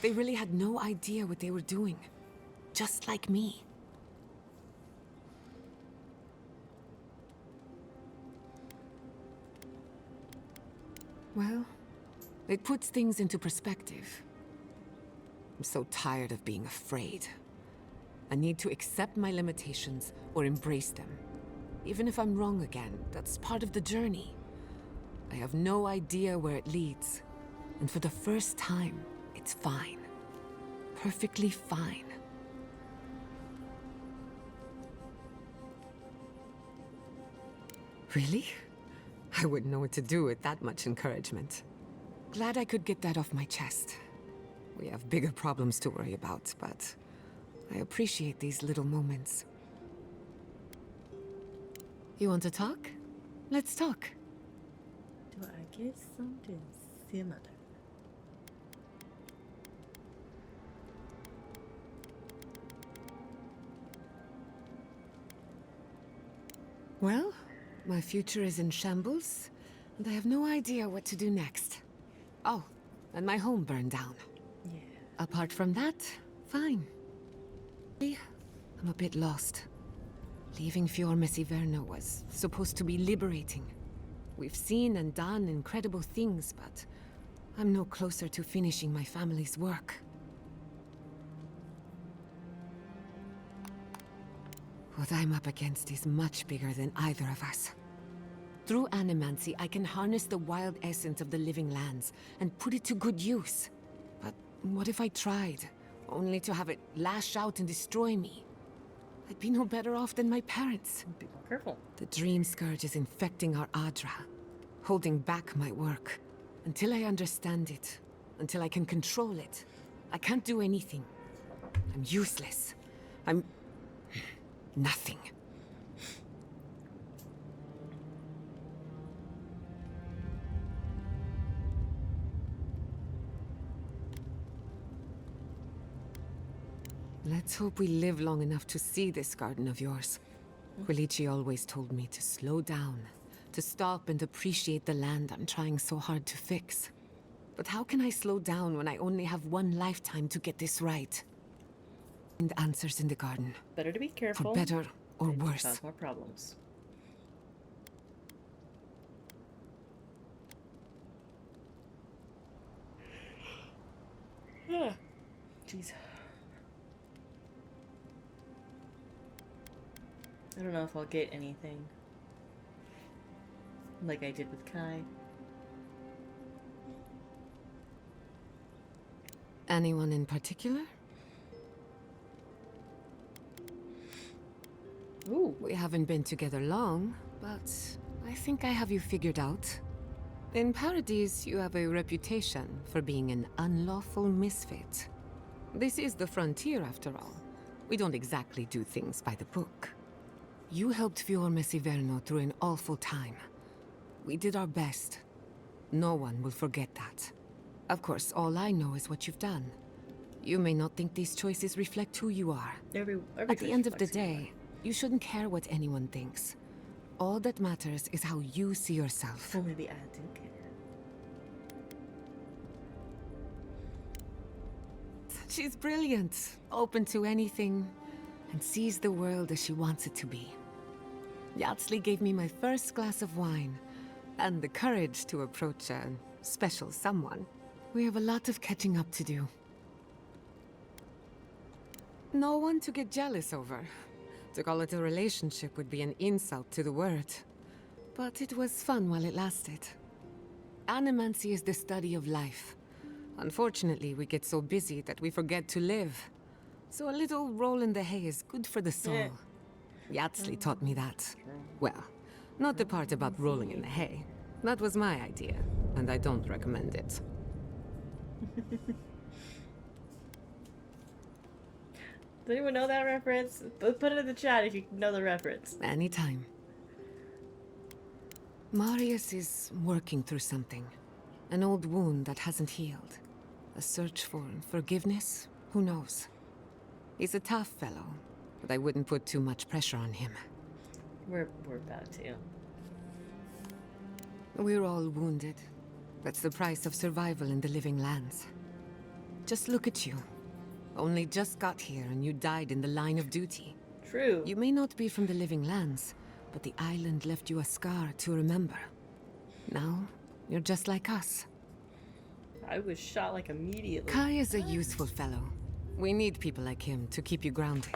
They really had no idea what they were doing. Just like me. Well, it puts things into perspective. I'm so tired of being afraid. I need to accept my limitations or embrace them. Even if I'm wrong again, that's part of the journey. I have no idea where it leads. And for the first time, it's fine. Perfectly fine. Really? I wouldn't know what to do with that much encouragement. Glad I could get that off my chest. We have bigger problems to worry about, but I appreciate these little moments. You want to talk? Let's talk. Do I get something similar? Well, my future is in shambles, and I have no idea what to do next. Oh, and my home burned down. Yeah. Apart from that, fine. I'm a bit lost. Leaving Fior Messiverno was supposed to be liberating. We've seen and done incredible things, but I'm no closer to finishing my family's work. What I'm up against is much bigger than either of us. Through Animancy, I can harness the wild essence of the living lands and put it to good use. But what if I tried, only to have it lash out and destroy me? I'd be no better off than my parents. Be more careful. The Dream Scourge is infecting our Adra, holding back my work. Until I understand it, until I can control it, I can't do anything. I'm useless. I'm nothing. Let's hope we live long enough to see this garden of yours. Quilici always told me to slow down, to stop and appreciate the land I'm trying so hard to fix. But how can I slow down when I only have one lifetime to get this right? And answers in the garden. Better to be careful. For better or than to worse. cause more problems. Jeez. I don't know if I'll get anything like I did with Kai. Anyone in particular? Ooh. We haven't been together long, but I think I have you figured out. In Paradise, you have a reputation for being an unlawful misfit. This is the frontier, after all. We don't exactly do things by the book. You helped Fior Messiverno through an awful time, We did our best. No one will forget that. Of course, all I know is what you've done. You may not think these choices reflect who you are. Every At the choice end of the reflects who you day, you shouldn't care what anyone thinks. All that matters is how you see yourself. are. Well, maybe I do care. She's brilliant, open to anything, and sees the world as she wants it to be. Yatsley gave me my first glass of wine, and the courage to approach a special someone. We have a lot of catching up to do. No one to get jealous over. To call it a relationship would be an insult to the word. But it was fun while it lasted. Animancy is the study of life. Unfortunately, we get so busy that we forget to live. So a little roll in the hay is good for the soul. Yatsley taught me that. Well, not the part about rolling in the hay. That was my idea, and I don't recommend it. Does anyone know that reference? Put it in the chat if you know the reference. Anytime. Marius is working through something. An old wound that hasn't healed. A search for forgiveness? Who knows? He's a tough fellow, but I wouldn't put too much pressure on him. We're about to. We're all wounded. That's the price of survival in the living lands. Just look at you. Only just got here and you died in the line of duty. True. You may not be from the living lands, but the island left you a scar to remember. Now, you're just like us. I was shot like immediately. Kai is a useful fellow. We need people like him to keep you grounded.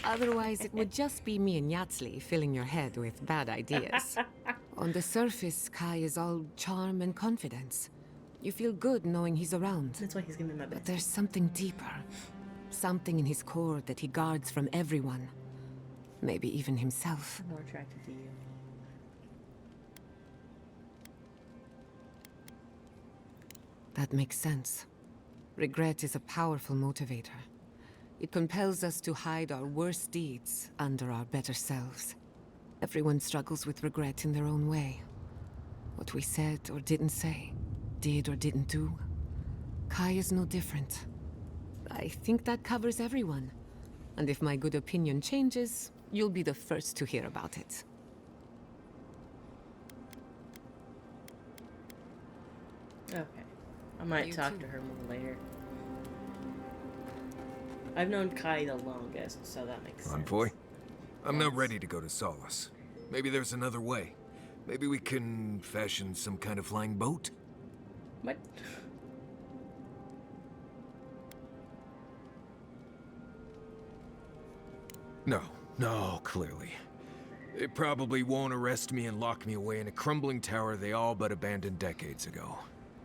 Otherwise, it would just be me and Yatsley filling your head with bad ideas. On the surface, Kai is all charm and confidence. You feel good knowing he's around. That's why he's gonna be my But best. there's something deeper. Something in his core that he guards from everyone. Maybe even himself. I'm more attracted to you. That makes sense. Regret is a powerful motivator. It compels us to hide our worst deeds under our better selves. Everyone struggles with regret in their own way. What we said or didn't say, did or didn't do. Kai is no different. I think that covers everyone. And if my good opinion changes, you'll be the first to hear about it. Okay. I might You talk too. to her more later. I've known Kai the longest, so that makes sense. Envoy? I'm not ready to go to Solace. Maybe there's another way. Maybe we can fashion some kind of flying boat? What? No, clearly. They probably won't arrest me and lock me away in a crumbling tower they all but abandoned decades ago.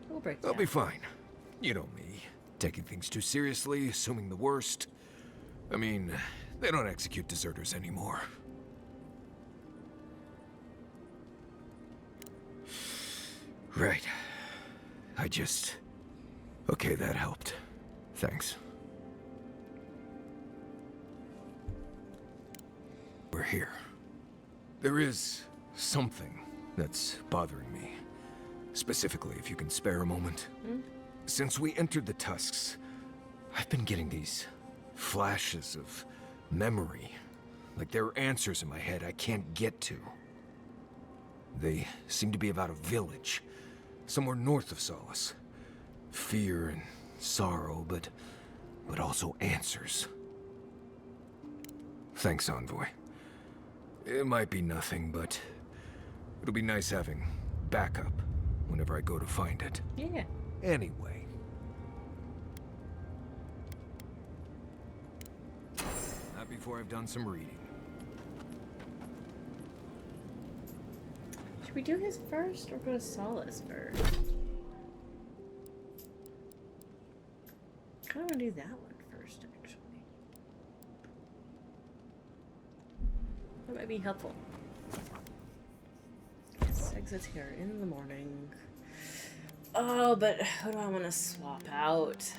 We'll break I'll down. be fine. You know me. Taking things too seriously, assuming the worst. I mean, they don't execute deserters anymore. Right. Okay, that helped. Thanks. We're here. There is something that's bothering me. Specifically, if you can spare a moment. Since we entered the Tusks, I've been getting these flashes of memory. Like there are answers in my head I can't get to. They seem to be about a village, somewhere north of Solace. Fear and sorrow, but also answers. Thanks, Envoy. It might be nothing, but it'll be nice having backup whenever I go to find it. Yeah. Anyway. Not before I've done some reading. Should we do his first or go to Solace first? I want to do that one first, actually. That might be helpful. Yes, exits here in the morning. Oh, but who do I want to swap out?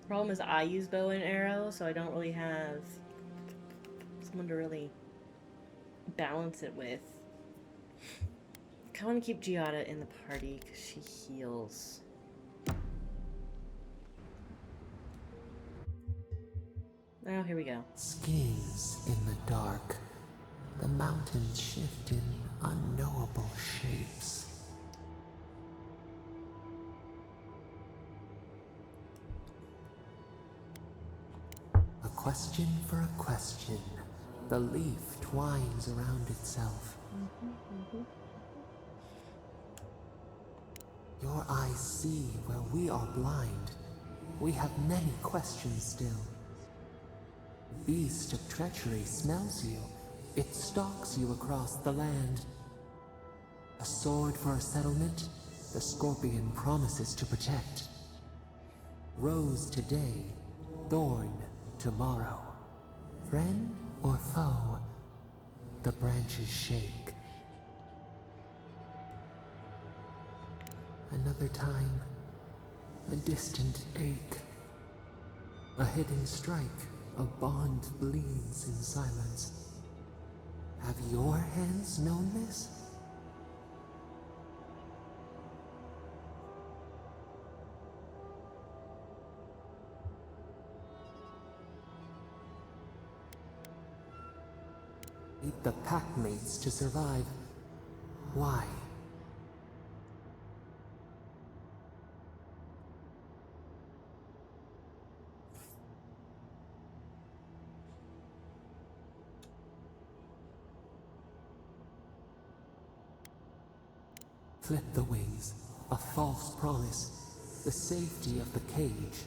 Problem is I use bow and arrow, so I don't really have someone to really balance it with. I want to keep Giada in the party because she heals. Oh, here we go. Schemes in the dark. The mountains shift in unknowable shapes. A question for a question. The leaf twines around itself. Your eyes see where we are blind. We have many questions still. Beast of treachery smells you. It stalks you across the land. A sword for a settlement, the scorpion promises to protect. Rose today, thorn tomorrow. Friend or foe, the branches shake. Another time, a distant ache. A hidden strike, a bond bleeds in silence. Have your hands known this? Need the packmates to survive. Why? Flip the wings, a false promise, the safety of the cage.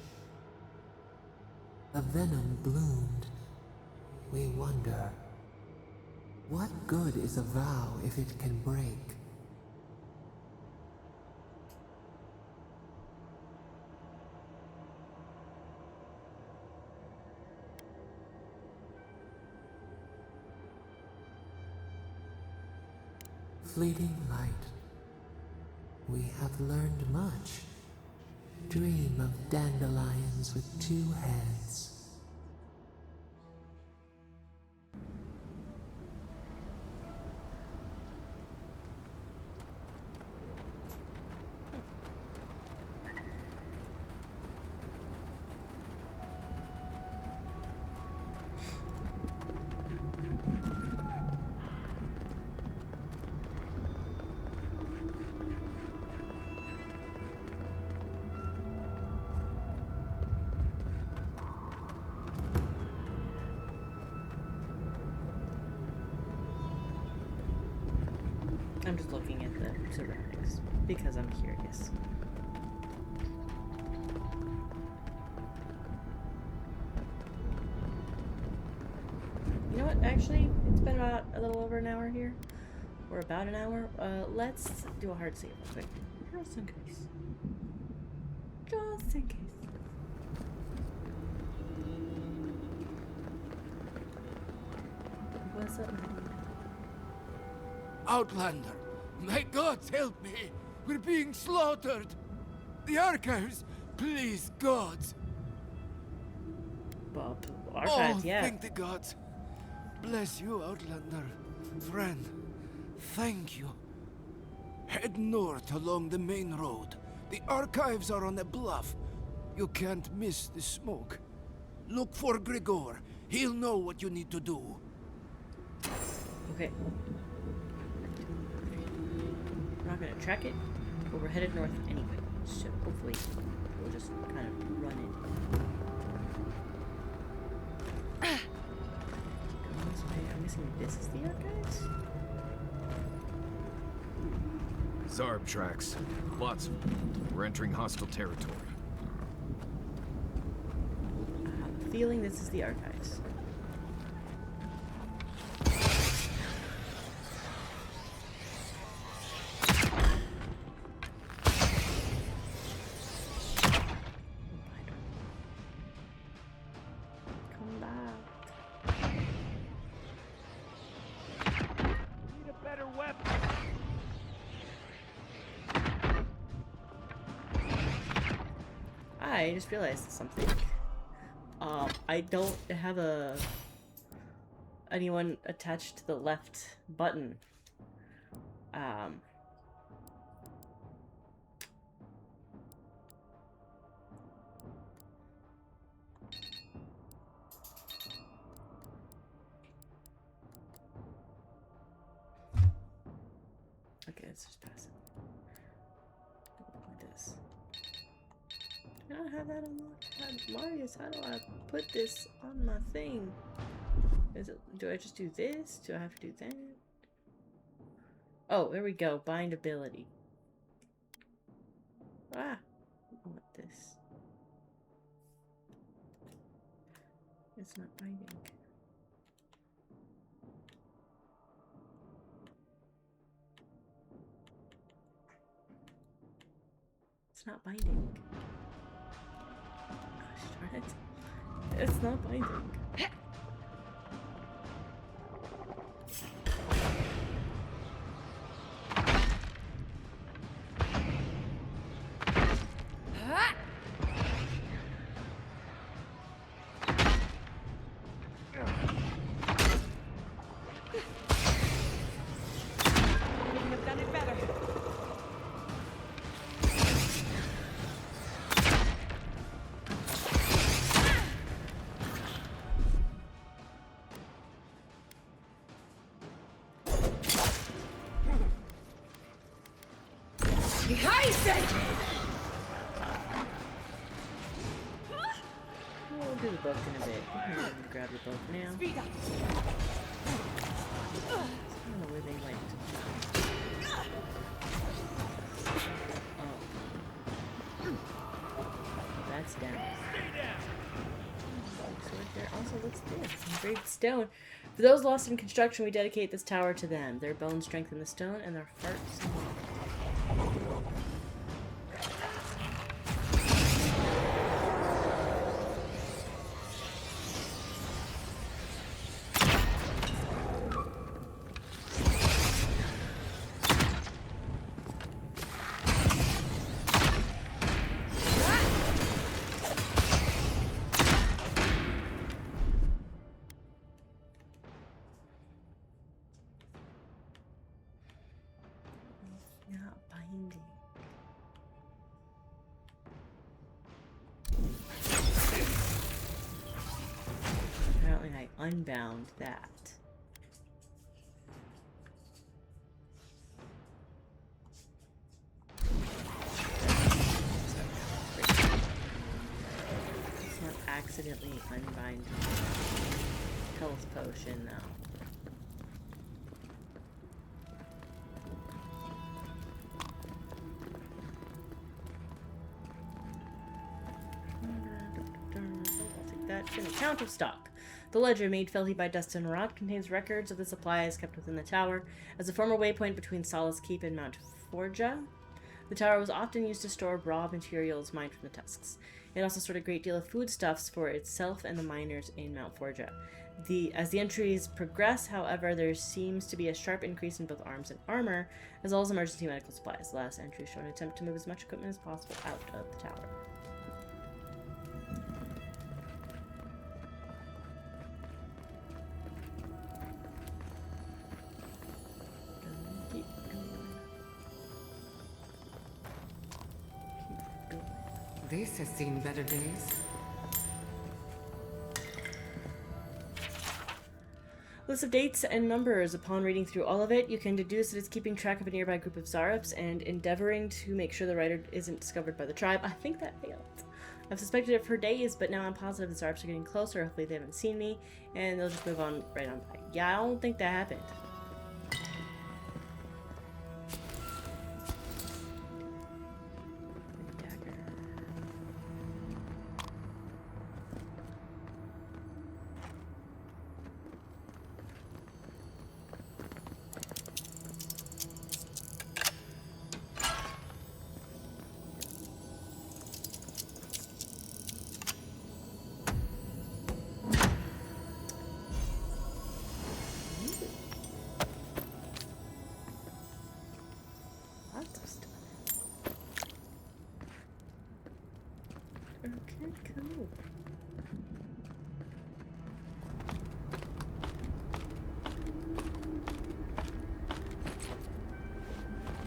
The venom bloomed. We wonder, what good is a vow if it can break? Fleeting light. We have learned much. Dream of dandelions with two heads. I'm just looking at the surroundings because I'm curious. You know what? Actually, it's been about a little over an hour here. Or about an hour. Let's do a hard save real quick. Just in case. Just in case. What's up, man? Outlander, my gods help me! We're being slaughtered! The archives! Please, gods! Well, archives, yeah. Thank the gods! Bless you, Outlander. Friend, thank you. Head north along the main road. The archives are on a bluff. You can't miss the smoke. Look for Grigor. He'll know what you need to do. Okay. We're not gonna track it, but we're headed north anyway. So hopefully we'll just kind of run it. Going this way. I'm guessing this is the archives? Zarb tracks. Lots of them. We're entering hostile territory. I have a feeling this is the archives. I just realized something. I don't have a anyone attached to the left button. Okay, let's just pass it. Like this. I don't have that unlocked. Marius, how do I put this on my thing? Do I just do this? Do I have to do that? Oh, there we go. Bind ability. Ah! I want this. It's not binding. It's not binding. Gosh darn it. It's not binding. We'll do the book in a bit. I'm going to grab the book now. I don't know where they went. Oh. That's down. Sword there. Also, what's this? Engraved stone. For those lost in construction, we dedicate this tower to them. Their bones strengthen the stone, and their hearts. Not binding. Apparently I unbound that. Let's not accidentally unbind health potion though. An account of stock. The ledger, made filthy by dust and rot, contains records of the supplies kept within the tower. As a former waypoint between Solace Keep and Mount Forja, the tower was often used to store raw materials mined from the tusks. It also stored a great deal of foodstuffs for itself and the miners in Mount Forja. As the entries progress, however, there seems to be a sharp increase in both arms and armor, as well as emergency medical supplies. The last entry showed an attempt to move as much equipment as possible out of the tower. This has seen better days. List of dates and numbers. Upon reading through all of it, you can deduce that it's keeping track of a nearby group of Zarops and endeavoring to make sure the writer isn't discovered by the tribe. I think that failed. I've suspected it for days, but now I'm positive the Zarops are getting closer. Hopefully they haven't seen me, and they'll just move on right on by. Yeah, I don't think that happened.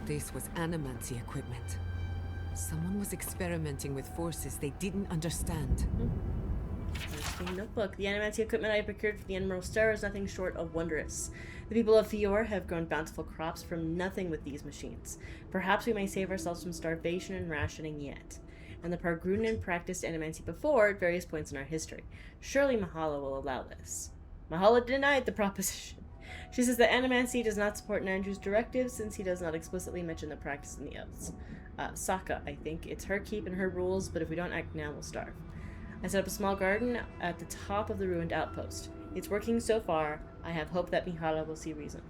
This was animancy equipment. Someone was experimenting with forces they didn't understand. Interesting notebook. The animancy equipment I procured for the Emerald Star is nothing short of wondrous. The people of Fior have grown bountiful crops from nothing with these machines. Perhaps we may save ourselves from starvation and rationing yet. And the Pargrunen practiced animancy before at various points in our history. Surely Mahala will allow this. Mahala denied the proposition. She says that animancy does not support Nandru's directives since he does not explicitly mention the practice in the oaths. Sokka, I think. It's her keep and her rules, but if we don't act now, we'll starve. I set up a small garden at the top of the ruined outpost. It's working so far. I have hope that Mihala will see reason.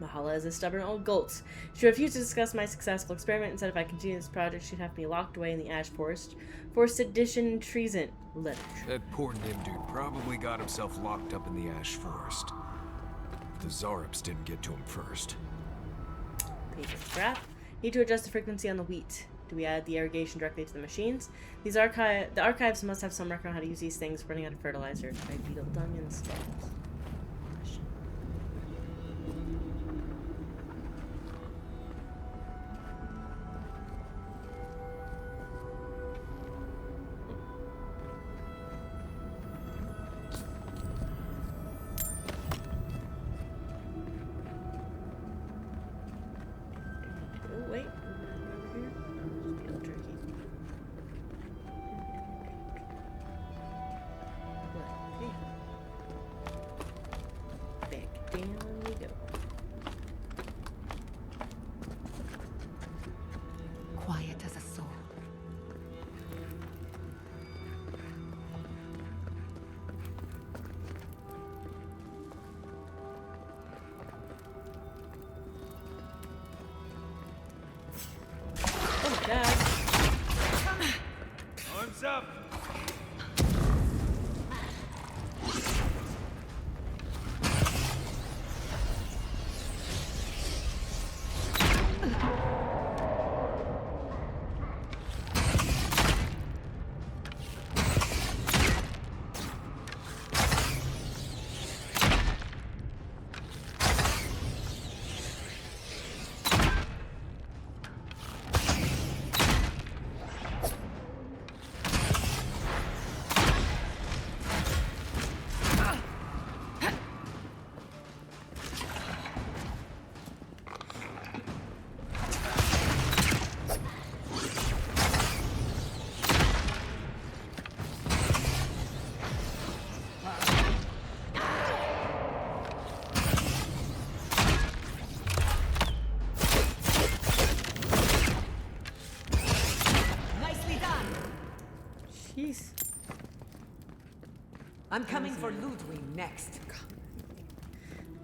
Mahala is a stubborn old goat. She refused to discuss my successful experiment and said if I continue this project, she'd have me locked away in the Ash Forest for sedition and treason. That poor Nim dude probably got himself locked up in the Ash Forest. The Zarops didn't get to him first. Paper scrap. Need to adjust the frequency on the wheat. Do we add the irrigation directly to the machines? The archives must have some record on how to use these things. Running out of fertilizer. Try beetle dung instead. Quiet as a soul. Oh my god. Arms up! Jeez. I'm coming for Ludwig next.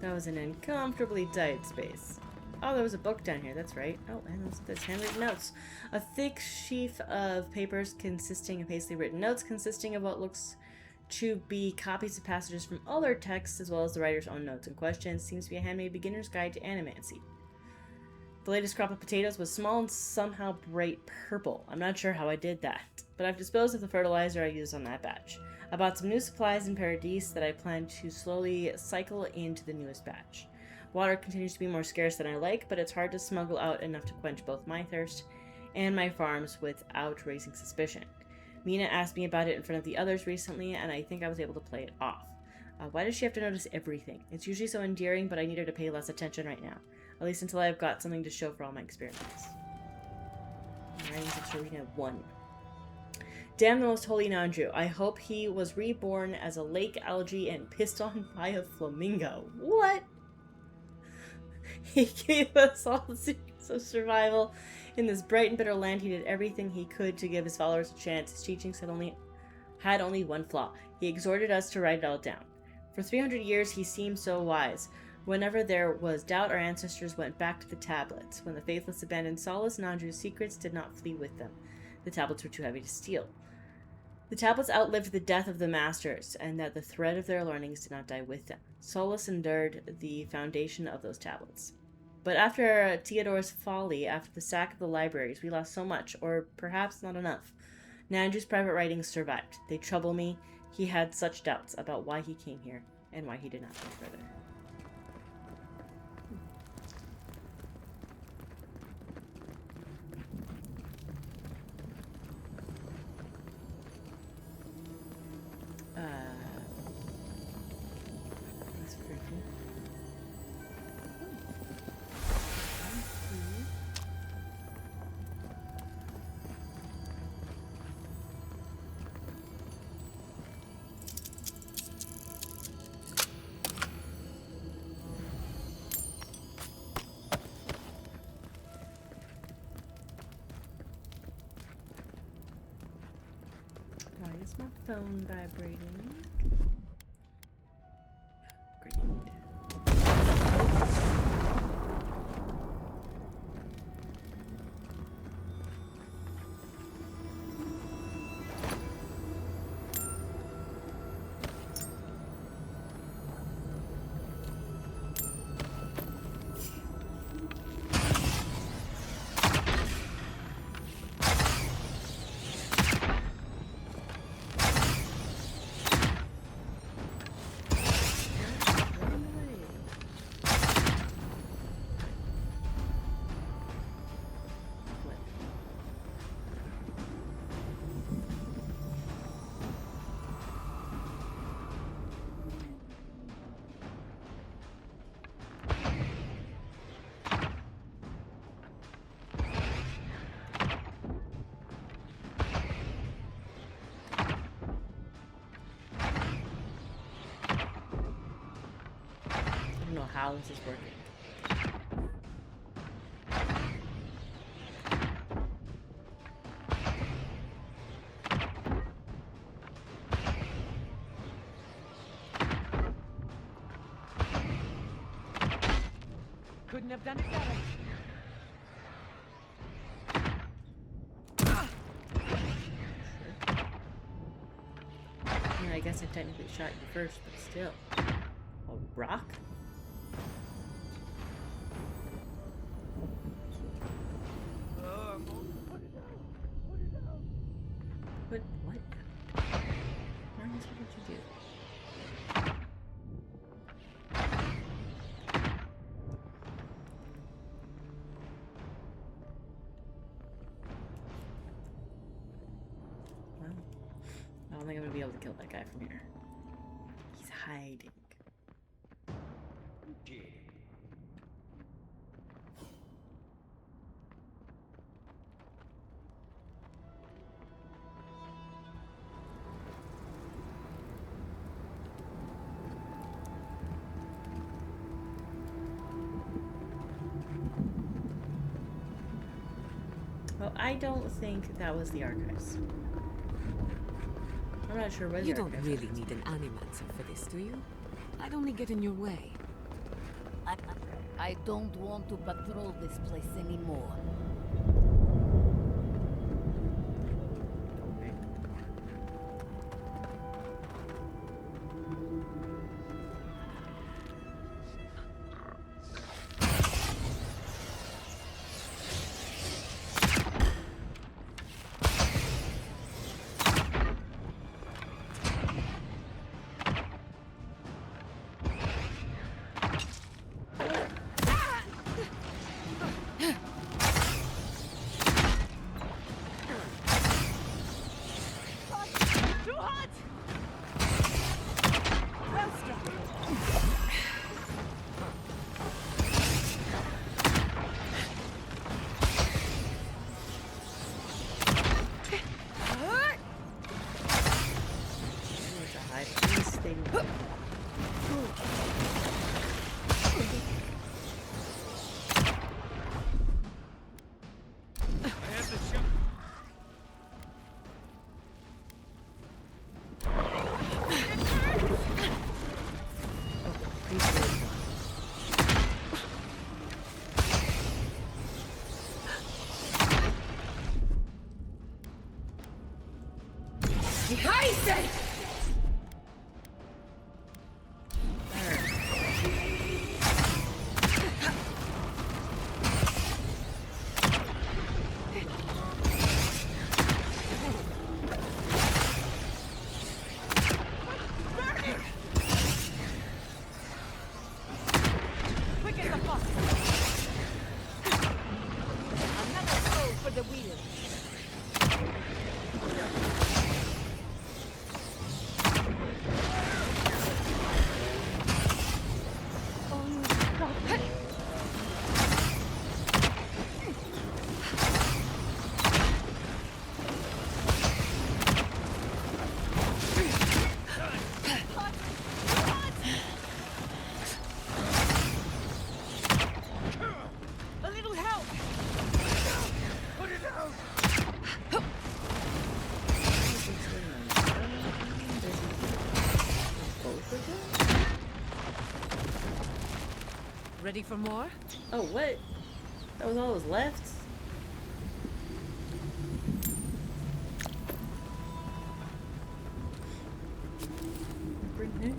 That was an uncomfortably tight space. Oh, there was a book down here. That's right. Oh, and there's handwritten notes. A thick sheaf of papers consisting of hastily written notes consisting of what looks to be copies of passages from other texts as well as the writer's own notes in question. Seems to be a handmade beginner's guide to animancy. The latest crop of potatoes was small and somehow bright purple. I'm not sure how I did that, but I've disposed of the fertilizer I used on that batch. I bought some new supplies in Paradise that I plan to slowly cycle into the newest batch. Water continues to be more scarce than I like, but it's hard to smuggle out enough to quench both my thirst and my farms without raising suspicion. Mina asked me about it in front of the others recently, and I think I was able to play it off. Why does she have to notice everything? It's usually so endearing, but I need her to pay less attention right now. At least until I've got something to show for all my experiments. Writings of Serena 1. Damn the most holy Nandru. I hope he was reborn as a lake algae and pissed on by a flamingo. What? He gave us all the secrets of survival. In this bright and bitter land, he did everything he could to give his followers a chance. His teachings had only one flaw. He exhorted us to write it all down. For 300 years, he seemed so wise. Whenever there was doubt, our ancestors went back to the tablets. When the faithless abandoned Solace, Nandru's secrets did not flee with them. The tablets were too heavy to steal. The tablets outlived the death of the masters, and that the thread of their learnings did not die with them. Solace endured the foundation of those tablets. But after Theodore's folly, after the sack of the libraries, we lost so much, or perhaps not enough. Nandru's private writings survived. They trouble me. He had such doubts about why he came here, and why he did not go further. is my phone vibrating? Great. I don't know how this is working. Couldn't have done it better. I mean, I guess I technically shot you first, but still. A rock? What? Marius, what did you do? Well, I don't think I'm gonna be able to kill that guy from here. He's hiding. Well, I don't think that was the archives. I'm not sure where the You don't archives really are. need an animancer for this, do you? I'd only get in your way. I don't want to patrol this place anymore. Ready for more? Oh, what? That was all that was left? Grenade.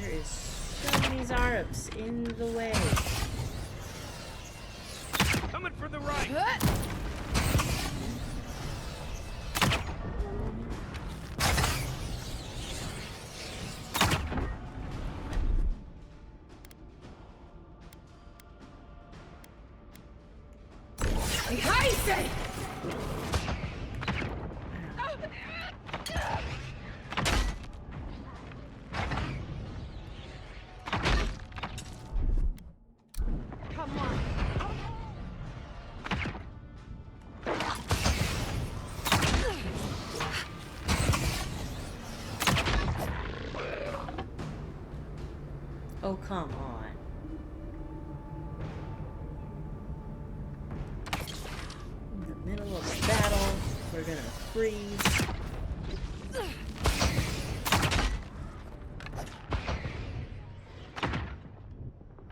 There is so many Zarups in the way. Coming for the right. Oh, come on. In the middle of a battle, we're gonna freeze.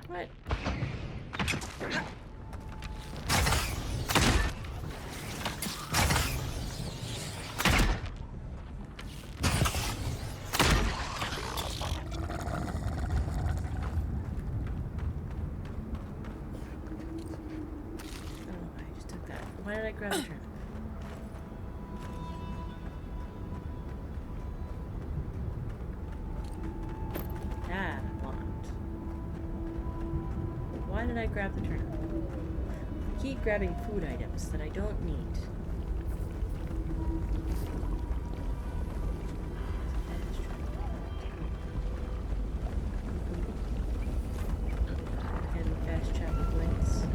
What? Why did I grab the turnip? That I want. Why did I grab the turnip? I keep grabbing food items that I don't need. And fast travel points.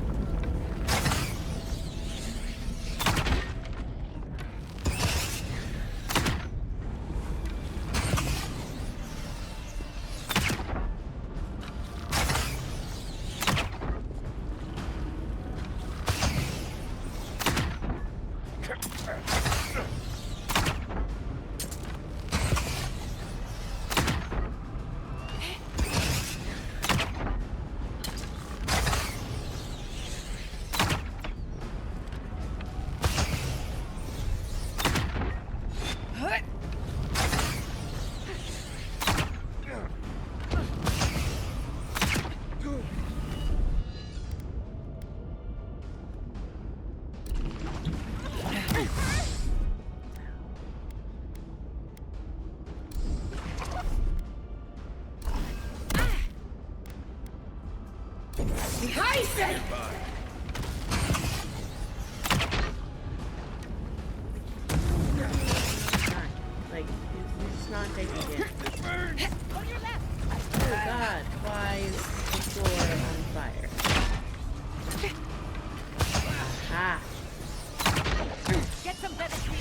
Like, you're just not taking it. Oh god, why is the floor on fire? Aha! Get some better gear.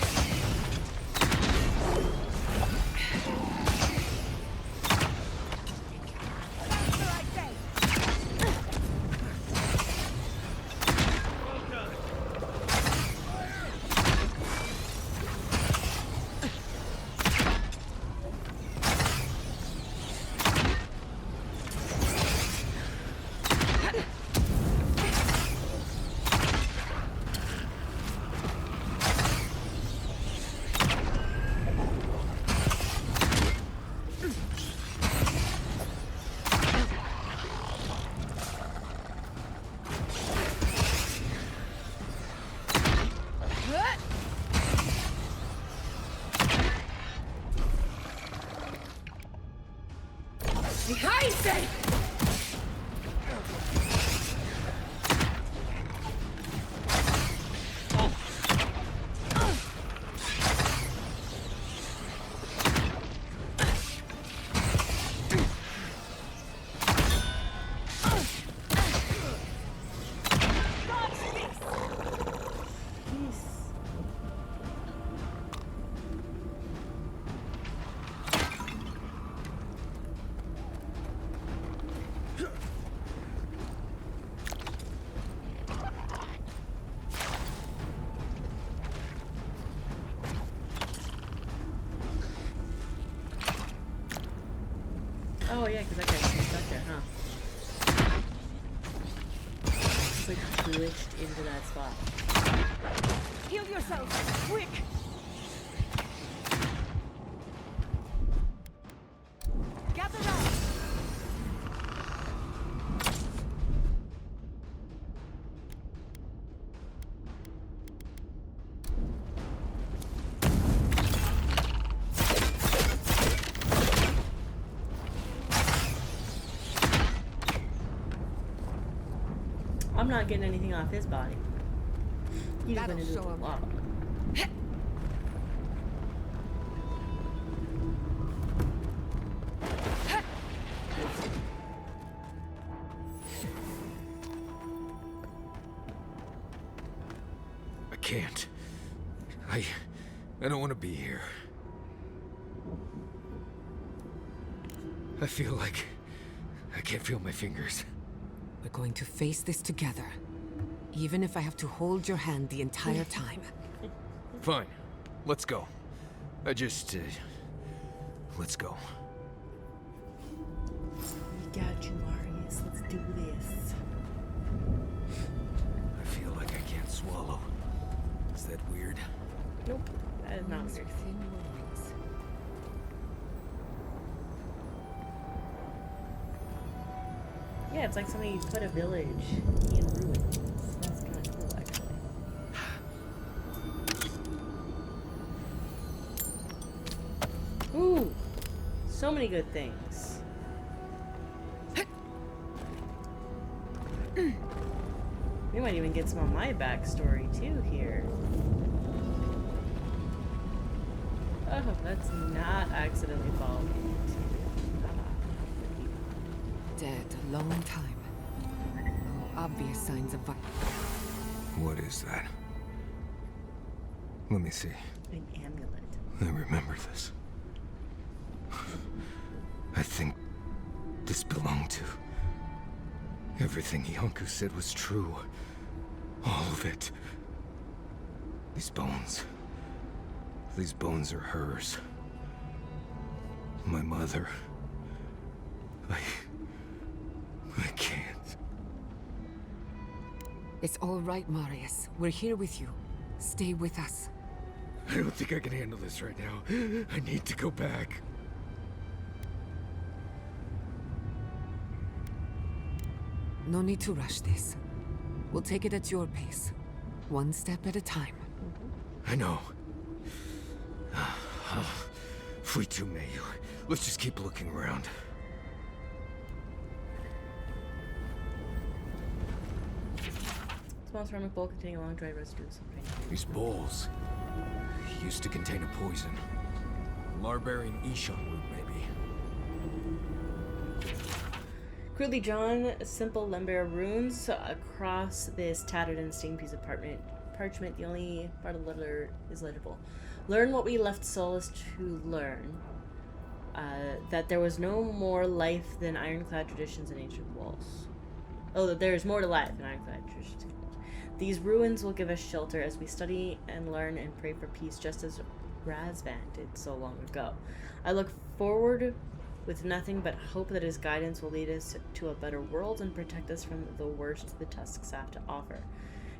Oh yeah, because that guy's stuck there, huh? It's like glitched into that spot. Heal yourself, quick! Gather round! I'm not getting anything off his body. He just went into the wall. I can't. I don't want to be here. I feel like I can't feel my fingers. We're going to face this together. Even if I have to hold your hand the entire time. Fine. Let's go. Let's go. We got you, Marius. Let's do this. I feel like I can't swallow. Is that weird? Nope. That is not weird. Thin warnings. Yeah, it's like somebody put a village in ruins. That's kind of cool, actually. Ooh! So many good things. We might even get some of my backstory, too, here. Oh, let's not accidentally fall into Dead a long time. No obvious signs of violence. What is that? Let me see. an amulet. I remember this. I think this belonged to... Everything Yonku said was true. All of it. These bones are hers. My mother. I can't. It's all right, Marius. We're here with you. Stay with us. I don't think I can handle this right now. I need to go back. No need to rush this. We'll take it at your pace. One step at a time. I know. Fuitu Mayu. Let's just keep looking around. Small ceramic bowl containing a long dry residue of something. These bowls used to contain a poison. Larbarian Ishan root, maybe. Crudely drawn, simple Lembear runes across this tattered and stained piece of parchment. The only part of the letter is legible. Learn what we left Solus to learn. That there was no more life than ironclad traditions and ancient walls. Oh, that there is more to life than ironclad traditions. These ruins will give us shelter as we study and learn and pray for peace, just as Razvan did so long ago. I look forward with nothing but hope that his guidance will lead us to a better world and protect us from the worst the Tusks have to offer.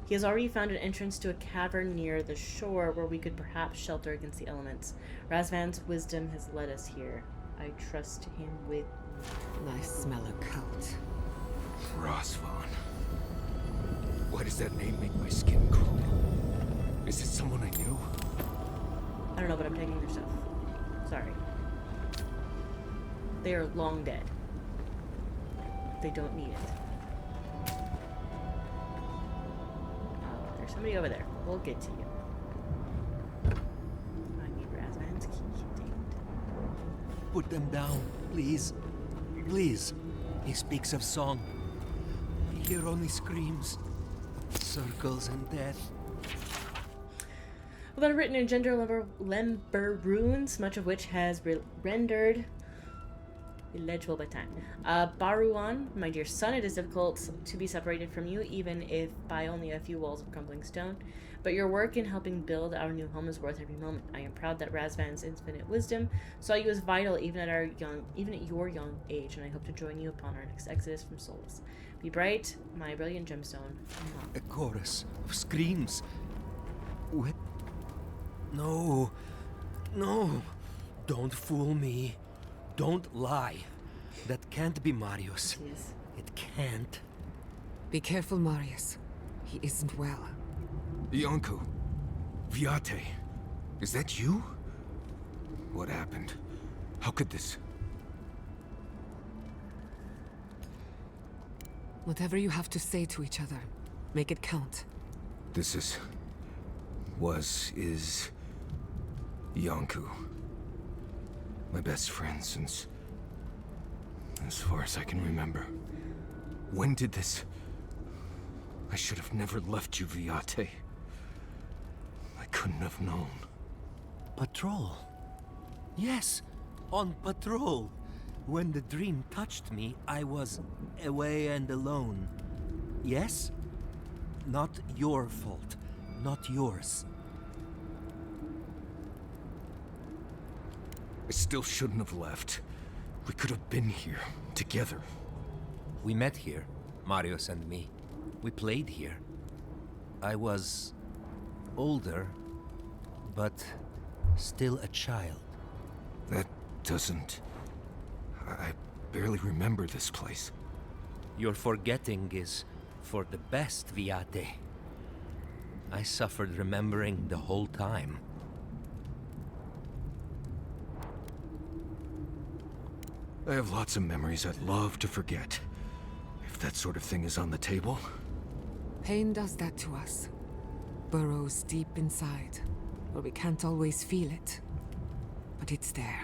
He has already found an entrance to a cavern near the shore where we could perhaps shelter against the elements. Razvan's wisdom has led us here. I trust him with... Nice smell of cult. Razvan. Why does that name make my skin crawl? Is it someone I knew? I don't know, but I'm taking your stuff. Sorry. They are long dead. They don't need it. There's somebody over there. We'll get to you. I need Razvan's key. Dang it. Put them down, please. Please. He speaks of song. I hear only screams. Circles and death. Well, then written in gender Lember runes, much of which has rendered illegible by time. Baruan, my dear son, it is difficult to be separated from you, even if by only a few walls of crumbling stone. But your work in helping build our new home is worth every moment. I am proud that Razvan's infinite wisdom saw you as vital even at your young age, and I hope to join you upon our next exodus from Solus. Be bright, my brilliant gemstone. A chorus of screams. What? No. No. Don't fool me. Don't lie. That can't be Marius. Yes. It can't. Be careful, Marius. He isn't well. Yonko. Viate. Is that you? What happened? How could this... Whatever you have to say to each other, make it count. This is... is... Yonku. My best friend since... as far as I can remember. When did this... I should have never left you, Viate. I couldn't have known. Patrol. Yes, on patrol. When the dream touched me, I was away and alone. Yes? Not your fault. Not yours. I still shouldn't have left. We could have been here, together. We met here, Marius and me. We played here. I was... older, but still a child. That doesn't... I barely remember this place. Your forgetting is for the best, Viate. I suffered remembering the whole time. I have lots of memories I'd love to forget. If that sort of thing is on the table. Pain does that to us. Burrows deep inside, where we can't always feel it. But it's there.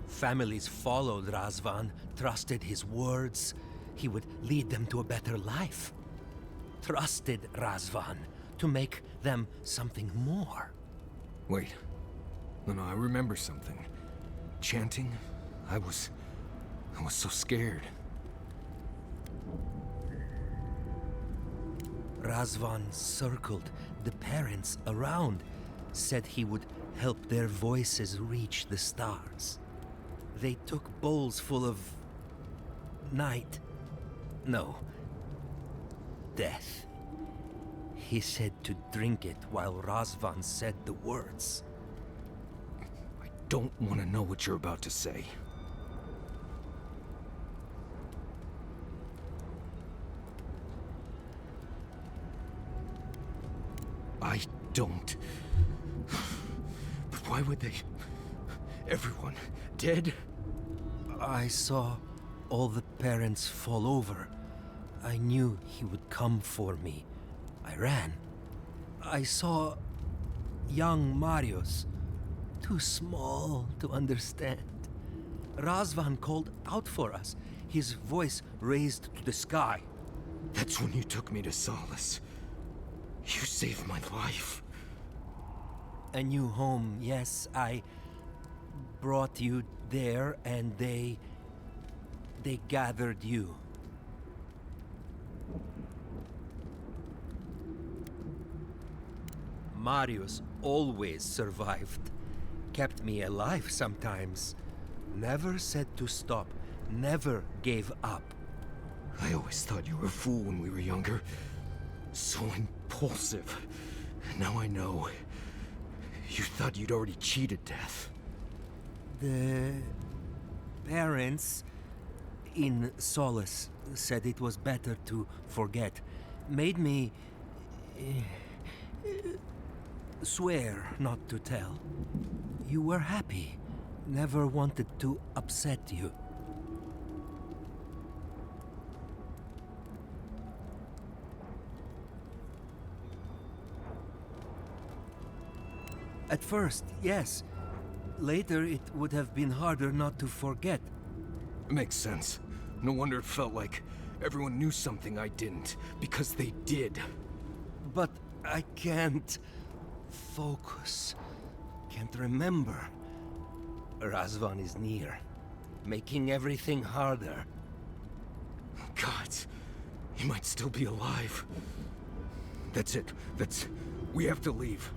Families followed Razvan, trusted his words. He would lead them to a better life. Trusted Razvan to make them something more. Wait. No, I remember something. Chanting? I was so scared. Razvan circled the parents around, said he would help their voices reach the stars. They took bowls full of... night. No. Death. He said to drink it while Razvan said the words. I don't want to know what you're about to say. I don't. But why would they... Everyone dead? I saw all the parents fall over. I knew he would come for me. I ran. I saw young Marius, too small to understand. Razvan called out for us, his voice raised to the sky. That's when you took me to Solus. You saved my life. A new home, yes, I brought you there and they gathered you. Marius always survived. Kept me alive sometimes. Never said to stop. Never gave up. I always thought you were a fool when we were younger. So impulsive. Now I know. You thought you'd already cheated death. The parents in Solus said it was better to forget. Made me swear not to tell. You were happy. Never wanted to upset you. At first, yes. Later, it would have been harder not to forget. Makes sense. No wonder it felt like everyone knew something I didn't, because they did. But I can't focus. Can't remember. Razvan is near, making everything harder. God, he might still be alive. That's it. That's We have to leave.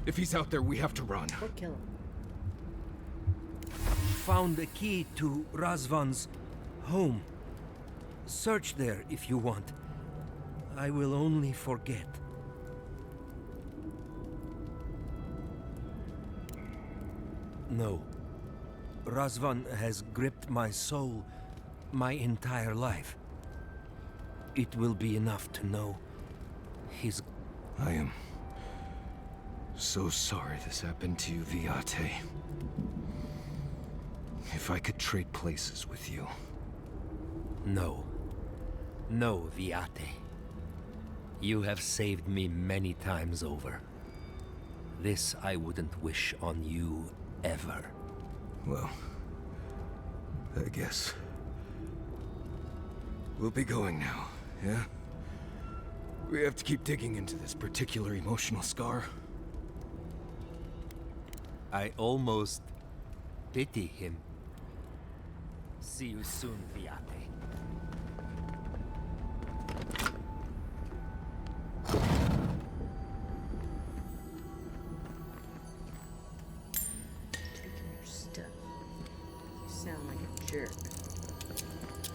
If he's out there, we have to run. Or kill him. Found a key to Razvan's home. Search there if you want. I will only forget. No. Razvan has gripped my soul my entire life. It will be enough to know he's... I am so sorry this happened to you, Viate. If I could trade places with you. No. No, Viate. You have saved me many times over. This I wouldn't wish on you ever. Well, I guess we'll be going now, yeah? We have to keep digging into this particular emotional scar. I almost pity him. See you soon, Viate. Taking your stuff. You sound like a jerk.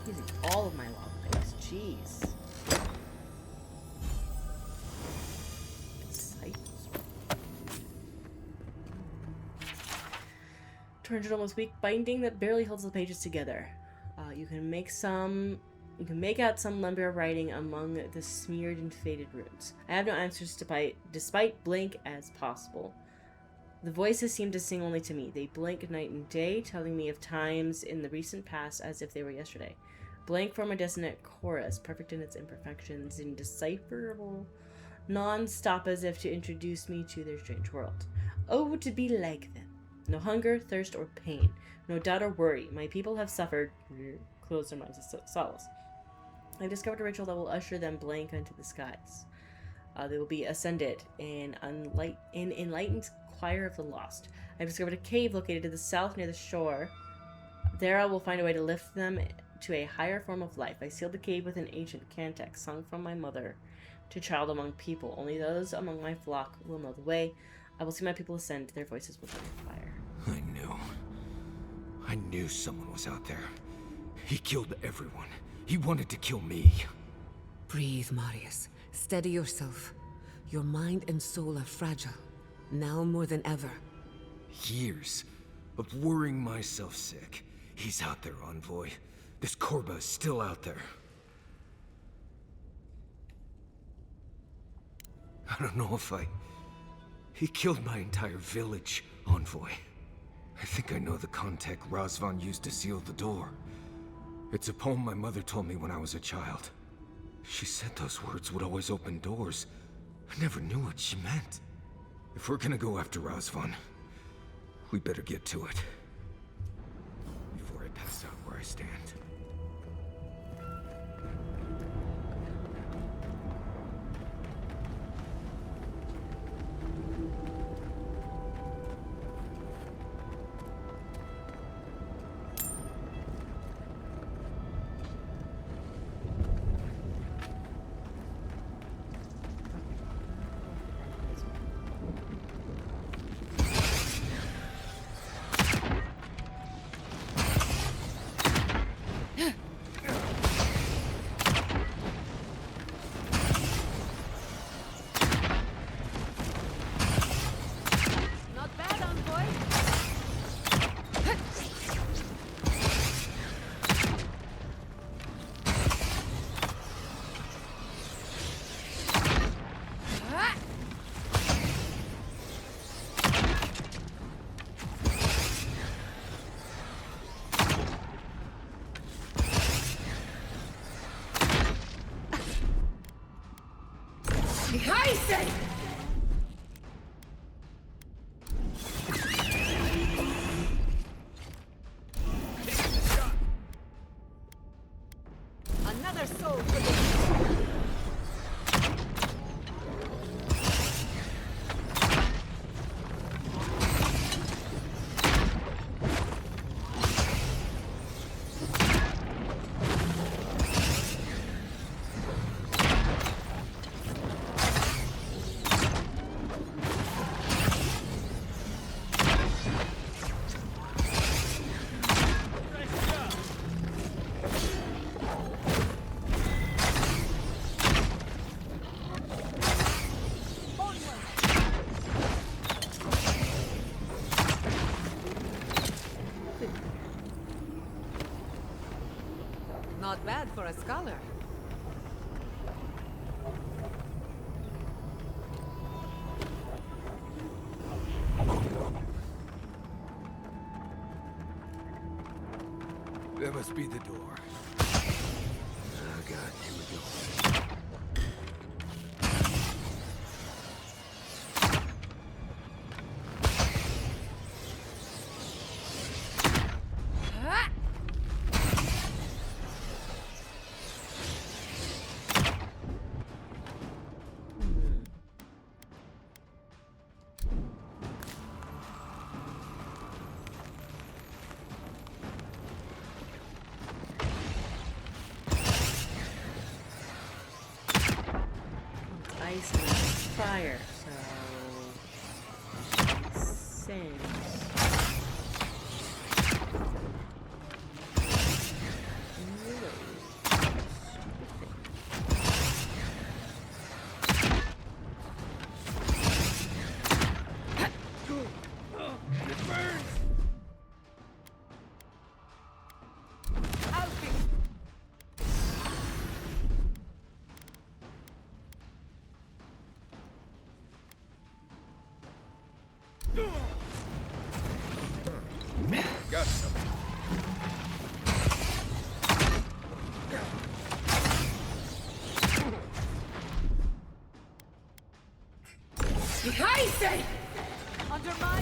Using all of my log picks. Jeez. Disciples. 200 almost weak binding that barely holds the pages together. You can make out some lumber writing among the smeared and faded runes. I have no answers despite blink as possible. The voices seem to sing only to me. They blink night and day, telling me of times in the recent past as if they were yesterday. Blank from a dissonant chorus, perfect in its imperfections, indecipherable, non-stop as if to introduce me to their strange world. Oh, to be like them. No hunger, thirst, or pain. No doubt or worry. My people have suffered. Close their minds to solace. I've discovered a ritual that will usher them blank into the skies. They will be ascended in enlightened choir of the lost. I've discovered a cave located to the south near the shore. There I will find a way to lift them to a higher form of life. I sealed the cave with an ancient cantic sung from my mother to child among people. Only those among my flock will know the way. I will see my people ascend. Their voices will burn fire. I knew someone was out there. He killed everyone. He wanted to kill me. Breathe, Marius. Steady yourself. Your mind and soul are fragile. Now more than ever. Years of worrying myself sick. He's out there, Envoy. This Korba is still out there. I don't know if He killed my entire village, Envoy. I think I know the contact Razvan used to seal the door. It's a poem my mother told me when I was a child. She said those words would always open doors. I never knew what she meant. If we're gonna go after Razvan, we better get to it. Before I pass out where I stand. Another soul for the... Not bad for a scholar. That must be the door. Oh god, here we go. Ice and fire, so sand. Got something. Under my...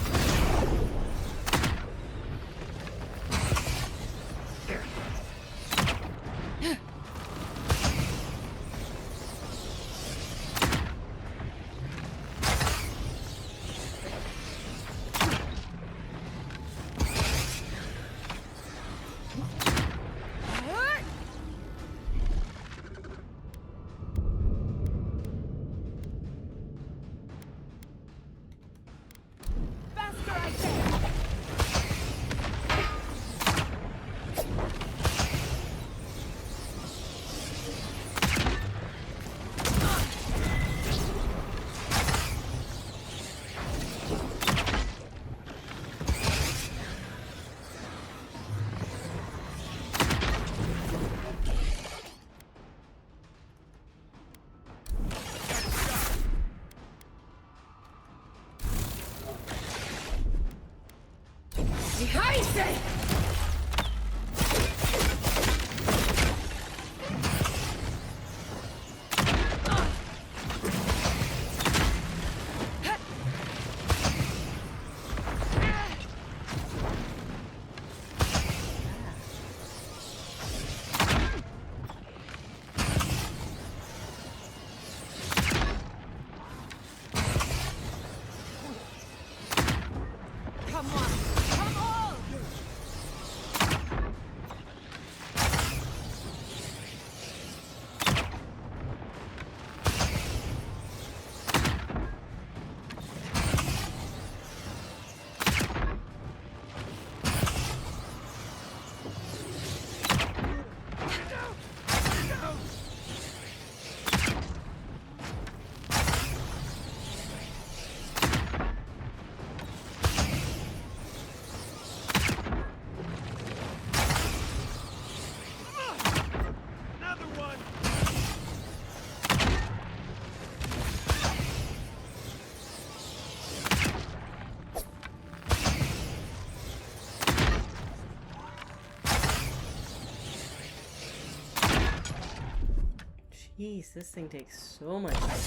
Jeez, this thing takes so much time.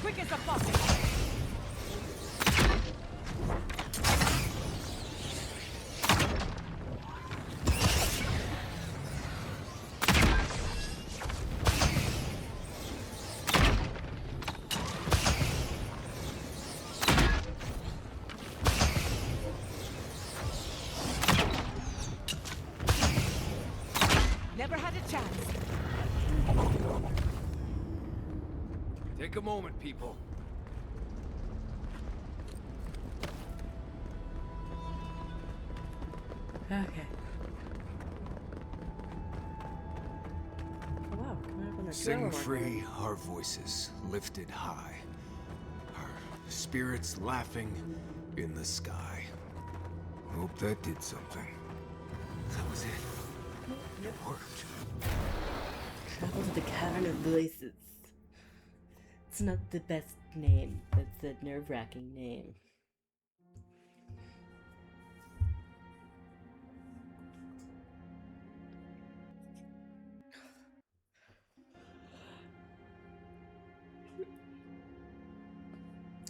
Quick as a faucet! Never had a chance. Take a moment, people. Okay. Oh wow, coming up on the 2 hour Sing mark. free, our voices lifted high. Our spirits laughing in the sky. Hope that did something. That was it. It worked. Travel to the Cavern of Voices. It's not the best name. That's a nerve-wracking name.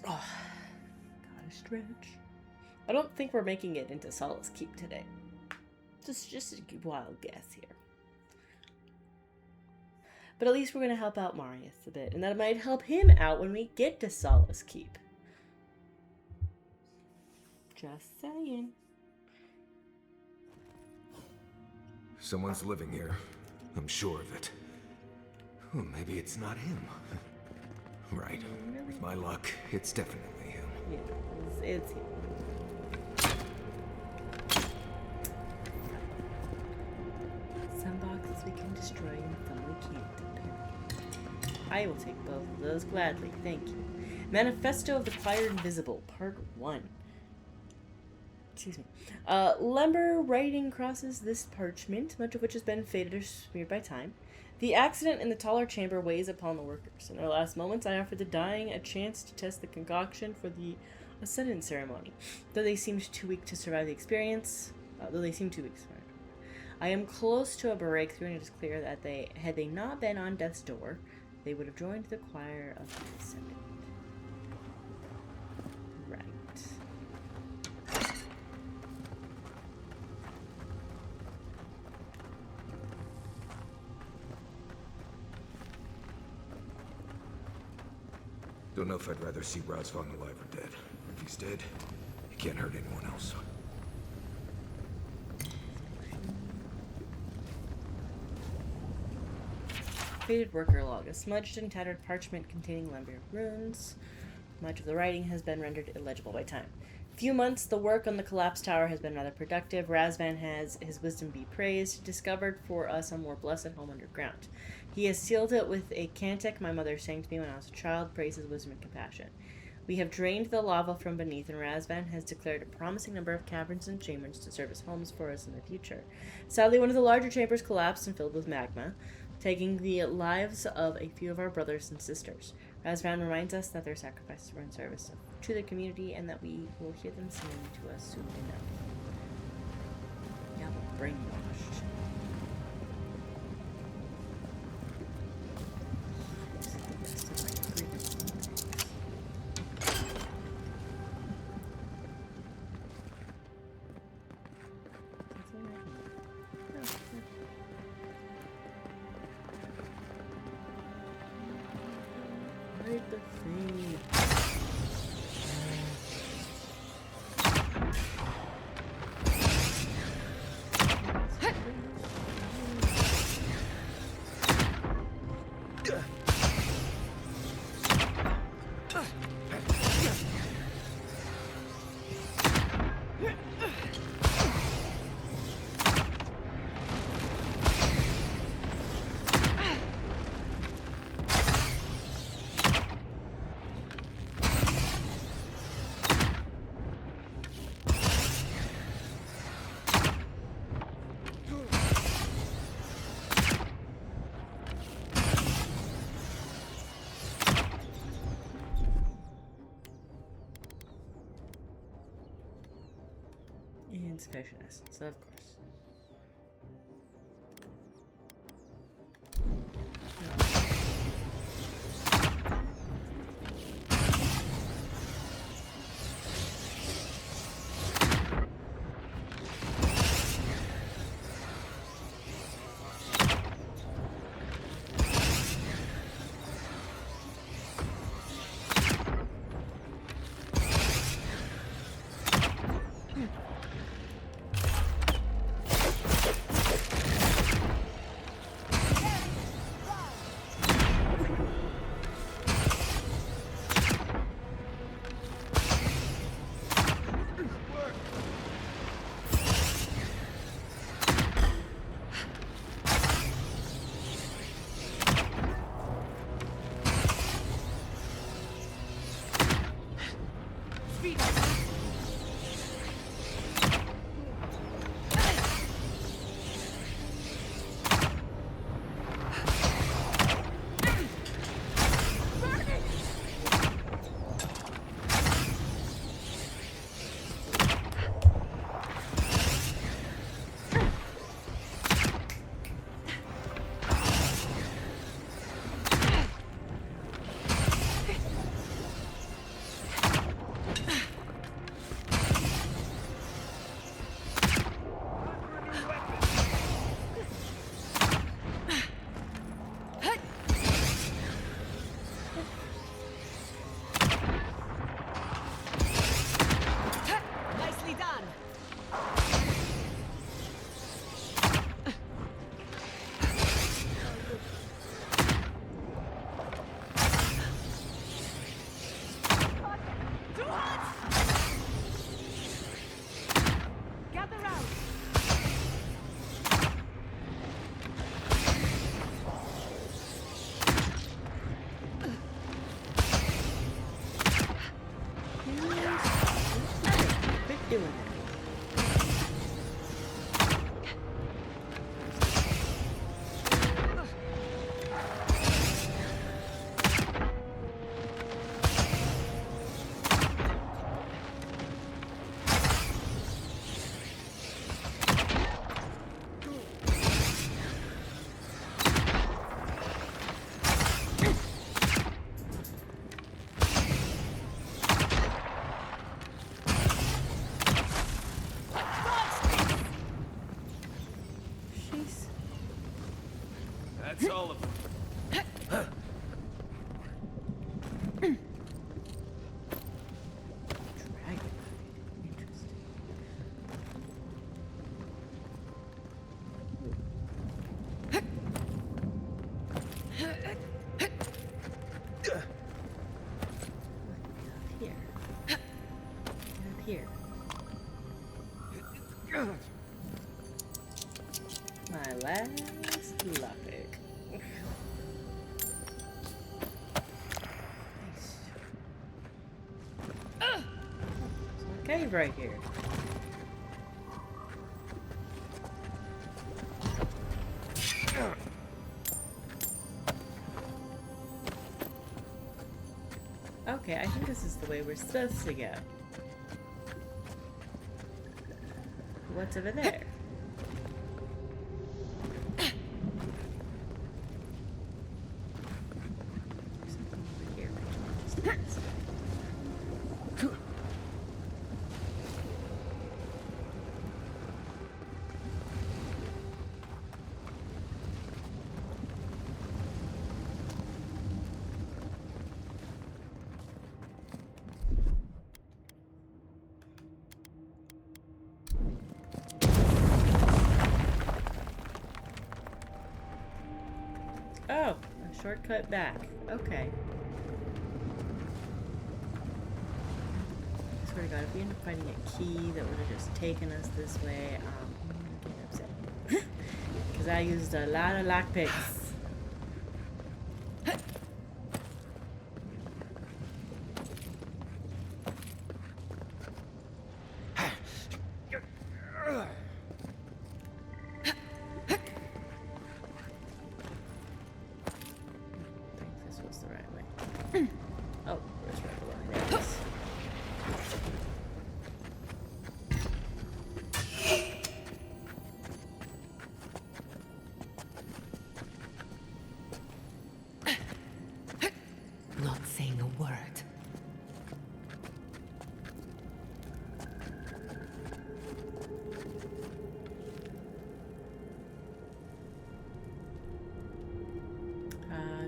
Oh, gotta stretch. I don't think we're making it into Solace Keep today. Just a wild guess here. But at least we're going to help out Marius a bit. And that might help him out when we get to Solace Keep. Just saying. Someone's living here. I'm sure of it. Oh, maybe it's not him. Right. With my luck, it's definitely him. Yeah, it's him. Some boxes we can destroy and some we can't. I will take both of those gladly, thank you. Manifesto of the Choir Invisible, Part 1. Excuse me. Lumber writing crosses this parchment, much of which has been faded or smeared by time. The accident in the taller chamber weighs upon the workers. In their last moments, I offered the dying a chance to test the concoction for the ascendant ceremony. Though they seemed too weak to survive the experience, I am close to a breakthrough, and it is clear that had they not been on death's door, they would have joined the choir of the ascendant. Right. Don't know if I'd rather see Razvan alive or dead. If he's dead, he can't hurt anyone else. Faded worker log. A smudged and tattered parchment containing lumber runes. Much of the writing has been rendered illegible by time. Few months, the work on the collapsed tower has been rather productive. Razvan has, his wisdom be praised, discovered for us a more blessed home underground. He has sealed it with a cantic my mother sang to me when I was a child, praise his wisdom and compassion. We have drained the lava from beneath, and Razvan has declared a promising number of caverns and chambers to serve as homes for us in the future. Sadly, one of the larger chambers collapsed and filled with magma, taking the lives of a few of our brothers and sisters. Razvan reminds us that their sacrifices were in service to the community and that we will hear them singing to us soon enough. Yeah, we're brainwashed. The thing. Insufficient essence, of course. That's all of them. My last lockpick. Nice. There's a cave right here. Okay, I think this is the way we're supposed to go. What's over there? Oh, a shortcut back. Okay. I swear to God, if we end up finding a key that would have just taken us this way, I'm gonna get upset. Because I used a lot of lockpicks. Not saying a word.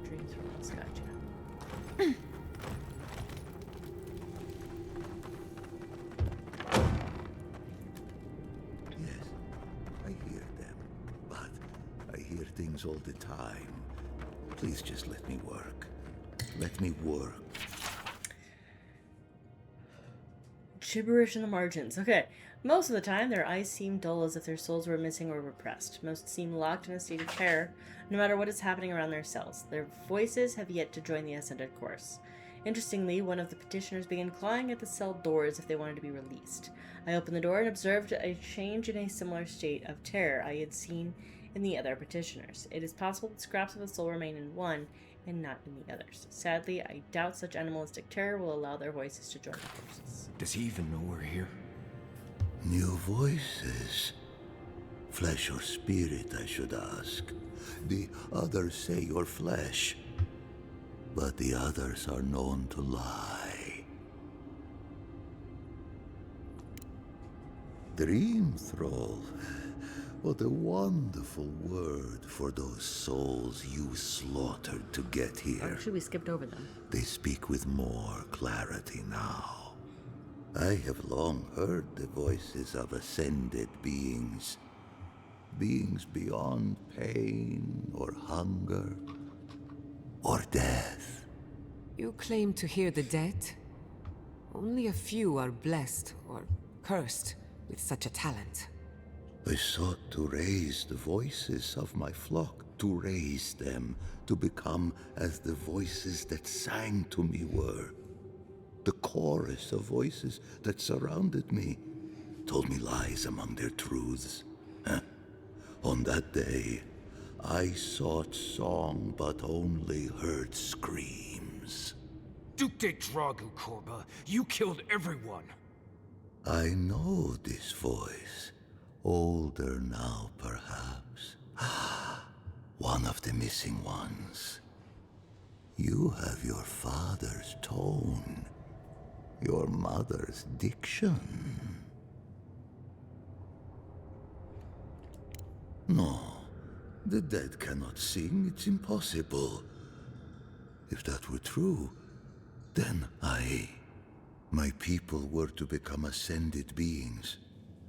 Dreams from us, gotcha. Yes, I hear them, but I hear things all the time. Please just let me work. Let me work. Gibberish in the margins. Okay. Most of the time, their eyes seem dull as if their souls were missing or repressed. Most seem locked in a state of terror, no matter what is happening around their cells. Their voices have yet to join the ascended course. Interestingly, one of the petitioners began clawing at the cell door as if they wanted to be released. I opened the door and observed a change in a similar state of terror I had seen in the other petitioners. It is possible that scraps of the soul remain in one and not in the others. Sadly, I doubt such animalistic terror will allow their voices to join forces. Does he even know we're here? New voices. Flesh or spirit, I should ask. The others say you're flesh, but the others are known to lie. Dream thrall. What a wonderful word for those souls you slaughtered to get here. Actually, we skipped over them. They speak with more clarity now. I have long heard the voices of ascended beings. Beings beyond pain or hunger or death. You claim to hear the dead? Only a few are blessed or cursed with such a talent. I sought to raise the voices of my flock, to raise them, to become as the voices that sang to me were. The chorus of voices that surrounded me told me lies among their truths. On that day, I sought song but only heard screams. Duke de Dragu, Korba, you killed everyone! I know this voice. Older now, perhaps. One of the missing ones. You have your father's tone, your mother's diction. No, the dead cannot sing. It's impossible. If that were true, then my people were to become ascended beings,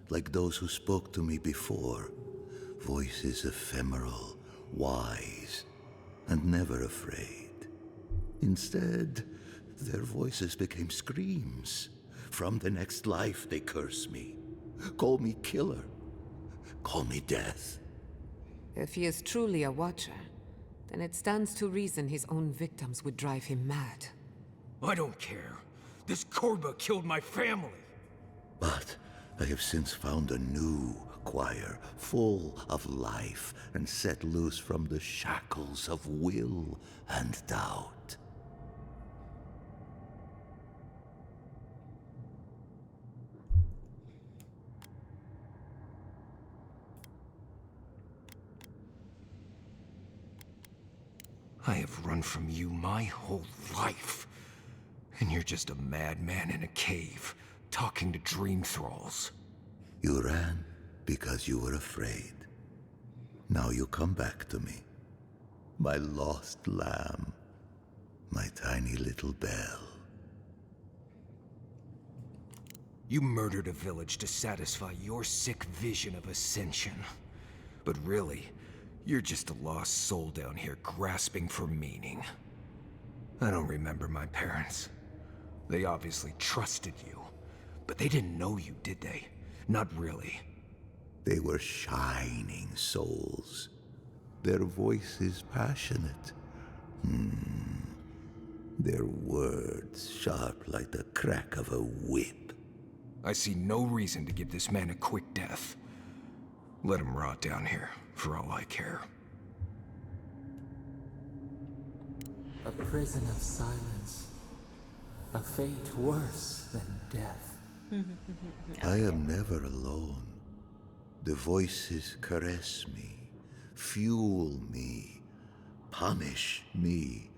like those who spoke to me before. Voices ephemeral, wise, and never afraid. Instead, their voices became screams. From the next life, they curse me. Call me killer. Call me death. If he is truly a watcher, then it stands to reason his own victims would drive him mad. I don't care. This Korba killed my family! But I have since found a new choir, full of life, and set loose from the shackles of will and doubt. I have run from you my whole life. And you're just a madman in a cave, talking to dream thralls. You ran because you were afraid. Now you come back to me. My lost lamb. My tiny little bell. You murdered a village to satisfy your sick vision of ascension. But really, you're just a lost soul down here grasping for meaning. I don't remember my parents. They obviously trusted you, but they didn't know you, did they? Not really. They were shining souls. Their voices passionate. Their words sharp like the crack of a whip. I see no reason to give this man a quick death. Let him rot down here, for all I care. A prison of silence. A fate worse than death. I am never alone. The voices caress me, fuel me, punish me.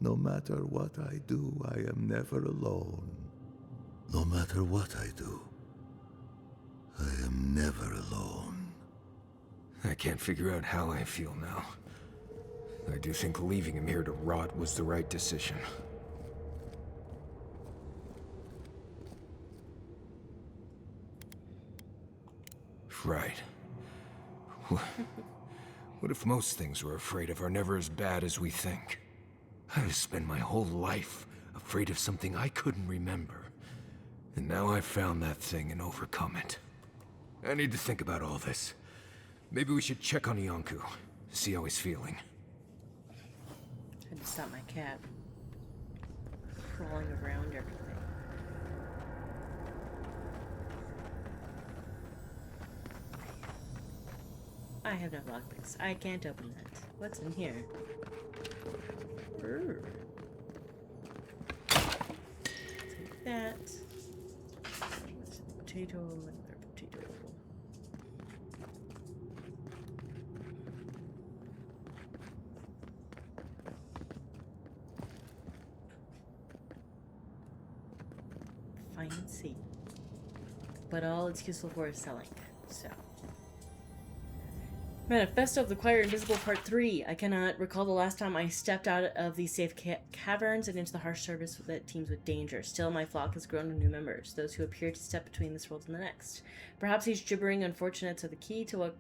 No matter what I do, I am never alone. No matter what I do, I am never alone. I can't figure out how I feel now. I do think leaving him here to rot was the right decision. Right. What if most things we're afraid of are never as bad as we think? I've spent my whole life afraid of something I couldn't remember. And now I've found that thing and overcome it. I need to think about all this. Maybe we should check on Iancu, see how he's feeling. I had to stop my cat. crawling around everything. I have no lockpicks. I can't open that. What's in here? Urgh. Take that. What's a potato? Another potato. Fine and see. But all it's useful for is selling. So. Manifesto of the Choir Invisible Part 3. I cannot recall the last time I stepped out of these safe caverns and into the harsh service that teems with danger. Still, my flock has grown with new members, those who appear to step between this world and the next. Perhaps these gibbering unfortunates are the key to what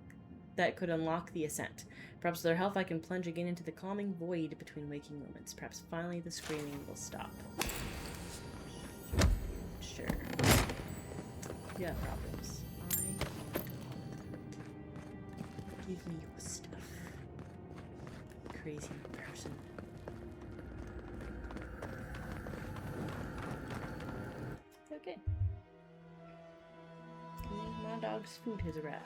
that could unlock the ascent. Perhaps with their help I can plunge again into the calming void between waking moments. Perhaps finally the screaming will stop. Sure. Yeah, problems. Give me your stuff. Crazy person. Okay. My dog's food has arrived.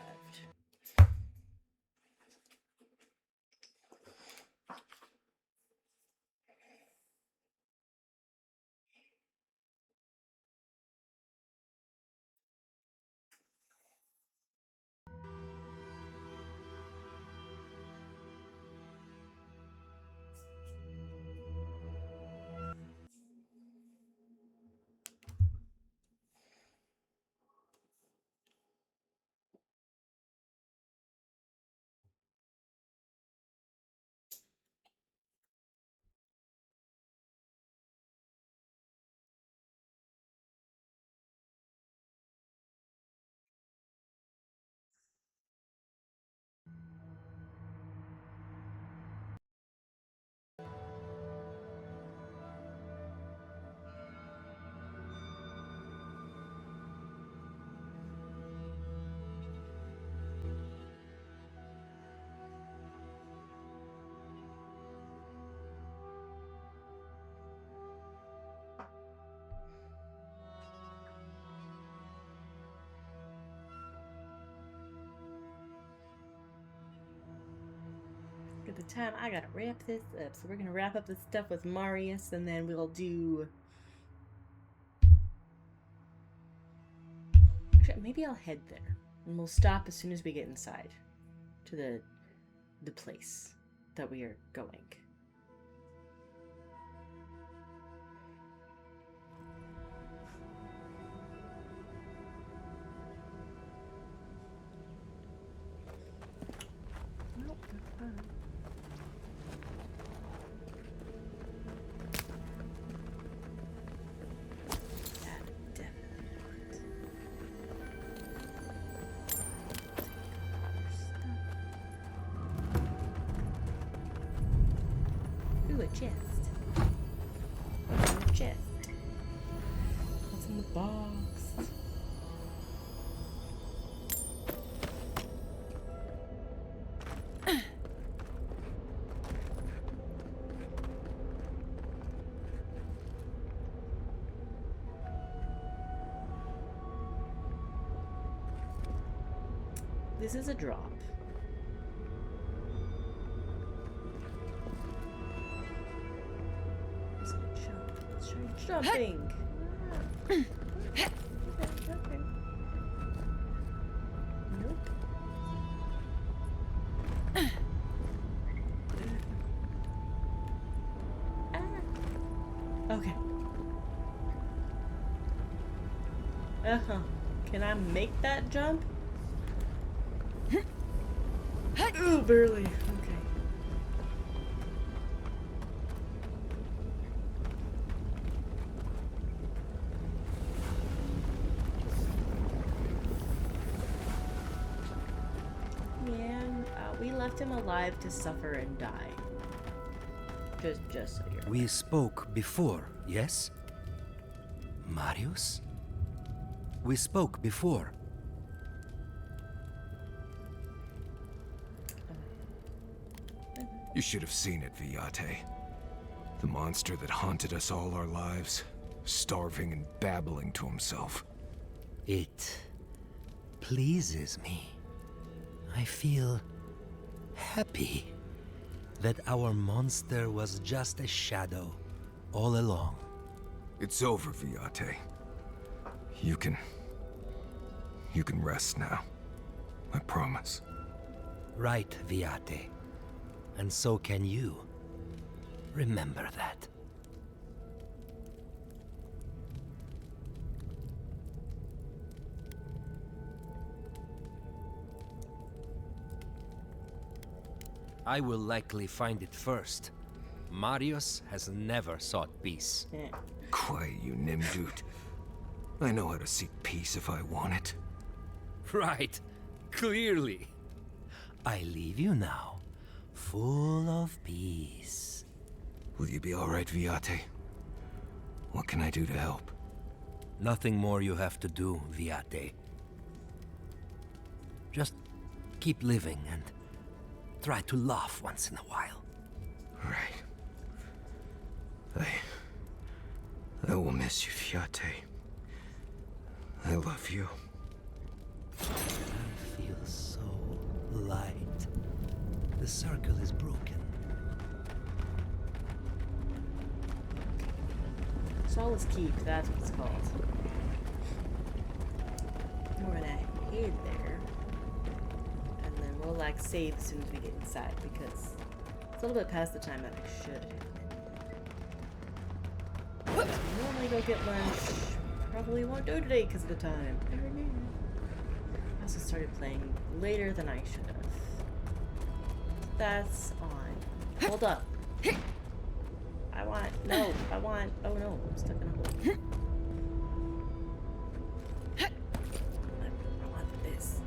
At the time, I gotta wrap this up. So we're gonna wrap up this stuff with Marius, and then we'll do. Actually, maybe I'll head there, and we'll stop as soon as we get inside to the place that we are going. Nope, that's fine. Ooh, a chest. What's in the chest? What's in the box? This is a drop. Let's jump. Let's try jumping. Okay. Nope. Okay. Can I make that jump? Ooh, barely. Okay. Yeah, we left him alive to suffer and die. Just so you're aware. We spoke before, yes? Marius? We spoke before. You should have seen it, Viate. The monster that haunted us all our lives, starving and babbling to himself. It pleases me. I feel happy that our monster was just a shadow all along. It's over, Viate. You can rest now. I promise. Right, Viate. And so can you. Remember that. I will likely find it first. Marius has never sought peace. Quiet, you Nimdut. I know how to seek peace if I want it. Right. Clearly. I leave you now, full of peace. Will you be all right, Viate? What can I do to help? Nothing more you have to do, Viate. Just keep living and try to laugh once in a while. Right. I will miss you, Viate. I love you. I feel so light. The circle is broken. Solace Keep, that's what it's called. We're gonna head there. And then we'll like save as soon as we get inside because it's a little bit past the time that I should have. So we normally go get lunch. Probably won't do today because of the time. I also started playing later than I should have. That's on. Hold up. I want, oh no, I'm stuck in a hole. I want this.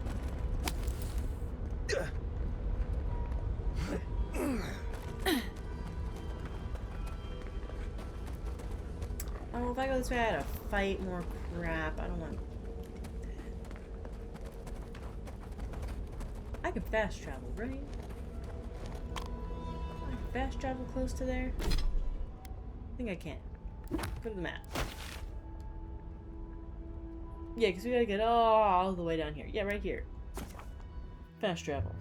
Oh, if I go this way, I had to fight more crap. I don't want that. I can fast travel, right? I can fast travel close to there? I think I can. Go to the map. Yeah, because we gotta get all the way down here. Yeah, right here. Fast travel.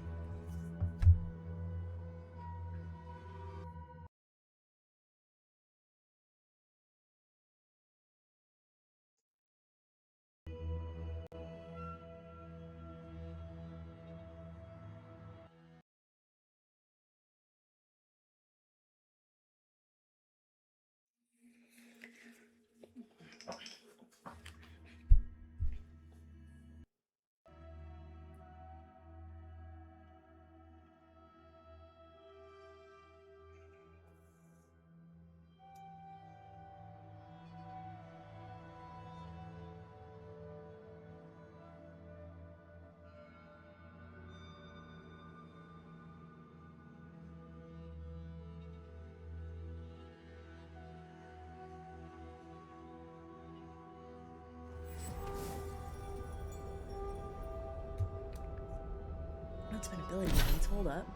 That's an ability points. Hold up.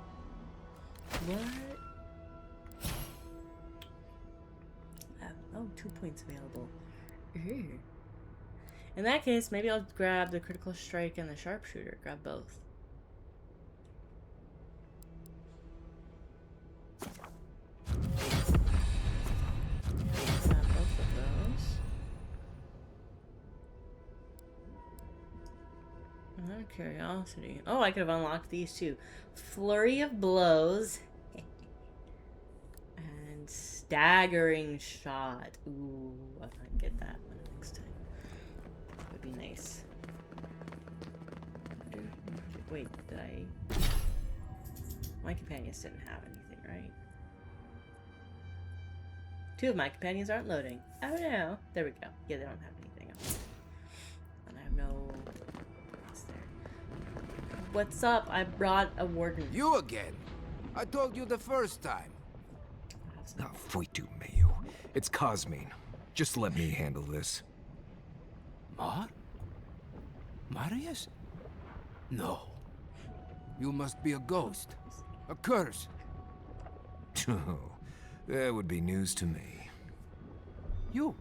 What? Oh, 2 points available. Ooh. In that case, maybe I'll grab the critical strike and the sharpshooter. Grab both. Grab both of those. Out of curiosity. Oh, I could have unlocked these two. Flurry of blows. And staggering shot. Ooh, I might get that one next time. That would be nice. Wait, did I... My companions didn't have anything, right? 2 of my companions aren't loading. Oh no. There we go. Yeah, they don't have anything else. And I have no... What's up? I brought a warden. You again? I told you the first time. Ah, Fuitu Mayu. It's Cosmine. Just let me handle this. Marius? No. You must be a ghost. A curse. Oh, That would be news to me. You're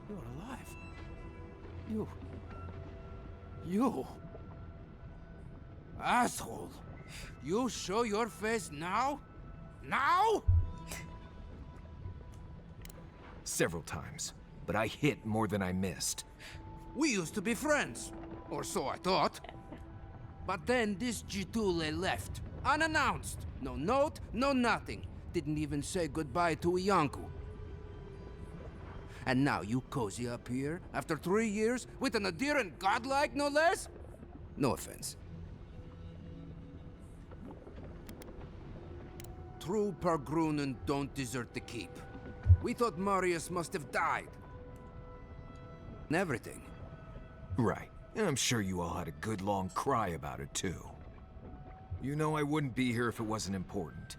alive. You... asshole! You show your face now? Now? Several times, but I hit more than I missed. We used to be friends. Or so I thought. But then this Jitule left. Unannounced. No note, no nothing. Didn't even say goodbye to Iancu. And now you cozy up here, after 3 years, with an adherent godlike, no less? No offense. True Pargrunen don't desert the keep. We thought Marius must have died. And everything. Right. And I'm sure you all had a good long cry about it, too. You know I wouldn't be here if it wasn't important.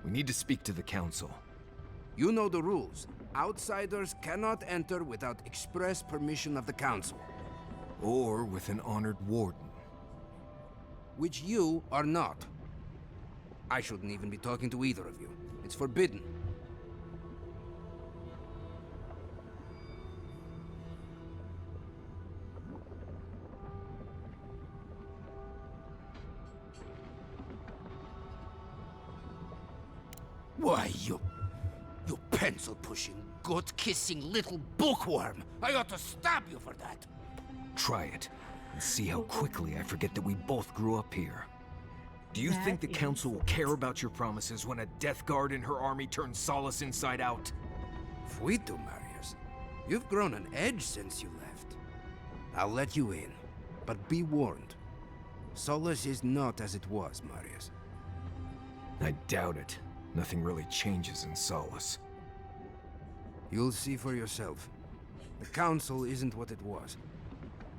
We need to speak to the council. You know the rules. Outsiders cannot enter without express permission of the council. Or with an honored warden. Which you are not. I shouldn't even be talking to either of you. It's forbidden. Why, you pencil-pushing, goat-kissing little bookworm! I ought to stab you for that! Try it, and see how quickly I forget that we both grew up here. Do you think the council will care about your promises when a death guard in her army turns Solace inside out? Fuito, Marius. You've grown an edge since you left. I'll let you in, but be warned. Solace is not as it was, Marius. I doubt it. Nothing really changes in Solace. You'll see for yourself. The council isn't what it was.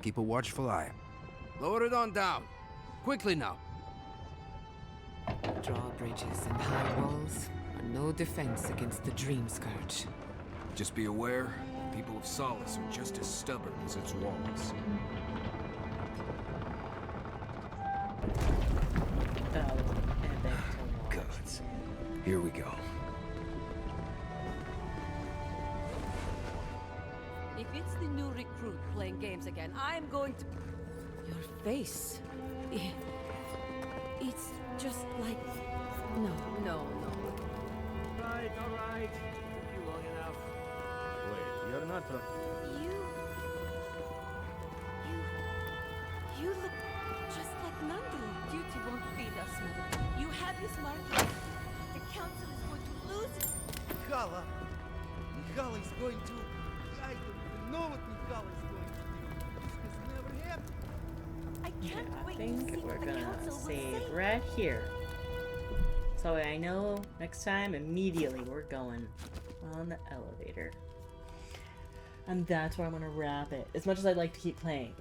Keep a watchful eye. Lower it on down. Quickly now. Drawbridges and high walls are no defense against the Dream Scourge. Just be aware, the people of Solace are just as stubborn as its walls. Good. Here we go. If it's the new recruit playing games again, I'm going to... Your face. It's just like... No. Right, all right. Took you long enough. Wait, you're not... You look just like Nandru. Duty won't feed us, mother. You have his markings. The council is going to lose it. Mikhaila is going to... I don't even know what Mikhaila is going to do. This has never happened. I can't wait I think to see we're what the gonna council will save say. right here. So I know next time immediately we're going on the elevator. And that's where I'm gonna wrap it. As much as I'd like to keep playing.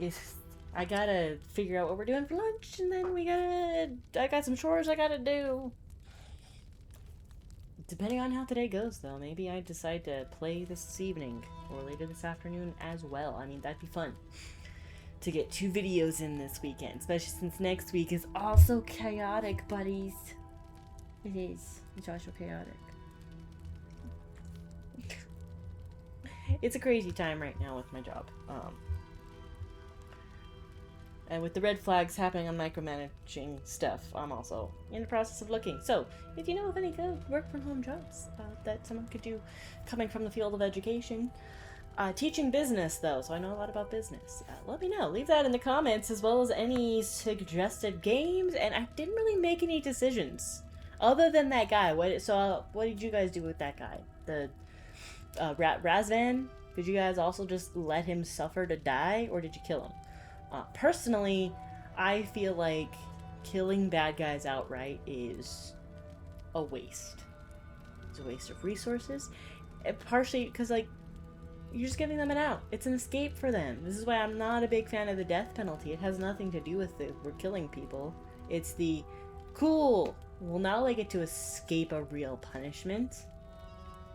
I gotta figure out what we're doing for lunch, and then I got some chores I gotta do. Depending on how today goes, though, maybe I decide to play this evening or later this afternoon as well. I mean, that'd be fun to get 2 videos in this weekend, especially since next week is also chaotic, buddies. It is. It's also chaotic. It's a crazy time right now with my job. And with the red flags happening on micromanaging stuff, I'm also in the process of looking. So, if you know of any good work-from-home jobs that someone could do coming from the field of education, teaching business, though, so I know a lot about business, let me know. Leave that in the comments, as well as any suggested games, and I didn't really make any decisions. Other than that guy. What did you guys do with that guy? The Razvan? Did you guys also just let him suffer to die, or did you kill him? Personally, I feel like killing bad guys outright is a waste. It's a waste of resources. Partially because, like, you're just giving them an out. It's an escape for them. This is why I'm not a big fan of the death penalty. It has nothing to do with we're killing people. It's the, cool, well, now they get to escape a real punishment.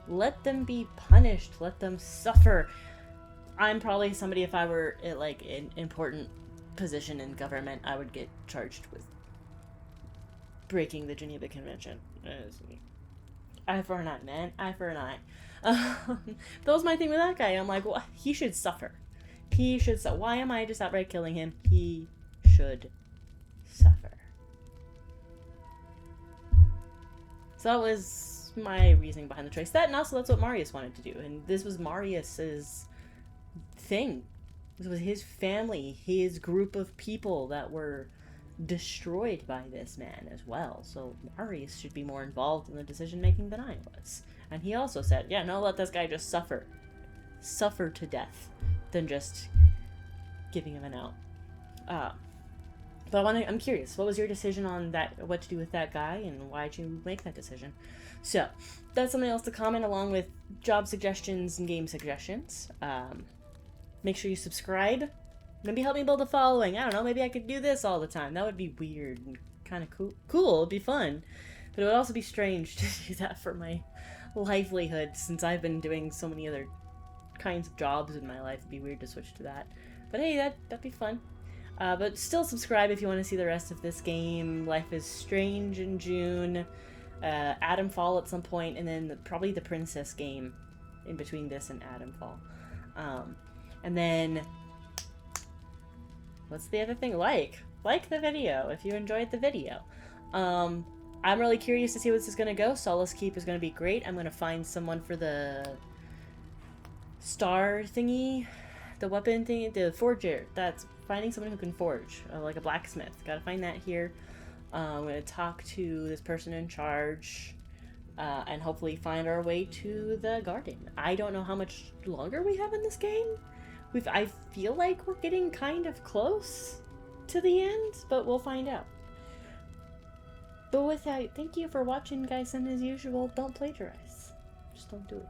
Let them be punished. Let them suffer. I'm probably somebody, if I were at, like, an important position in government, I would get charged with breaking the Geneva Convention. Eye for an eye, man. Eye for an eye. That was my thing with that guy. I'm like, well, he should suffer. He should suffer. Why am I just outright killing him? He should suffer. So that was my reasoning behind the choice. That, and also that's what Marius wanted to do. And this was Marius's thing. This was his family, his group of people that were destroyed by this man as well. So Marius should be more involved in the decision making than I was. And he also said, yeah, no, let this guy just suffer to death than just giving him an out. But I'm curious, what was your decision on that, what to do with that guy, and why did you make that decision? So that's something else to comment, along with job suggestions and game suggestions. Make sure you subscribe. Maybe help me build a following. I don't know, maybe I could do this all the time. That would be weird and kind of cool. It'd be fun. But it would also be strange to do that for my livelihood, since I've been doing so many other kinds of jobs in my life. It'd be weird to switch to that. But hey, that'd be fun. But still subscribe if you want to see the rest of this game. Life is Strange in June. Adam Fall at some point, and then probably the Princess game in between this and Adam Fall. And then, what's the other thing? Like the video if you enjoyed the video. I'm really curious to see where this is going to go. Solace Keep is going to be great. I'm going to find someone for the star thingy, the weapon thingy, the forger. That's finding someone who can forge, like a blacksmith. Gotta find that here. I'm going to talk to this person in charge, and hopefully find our way to the garden. I don't know how much longer we have in this game. I feel like we're getting kind of close to the end, but we'll find out. But with that, thank you for watching, guys, and as usual, don't plagiarize. Just don't do it.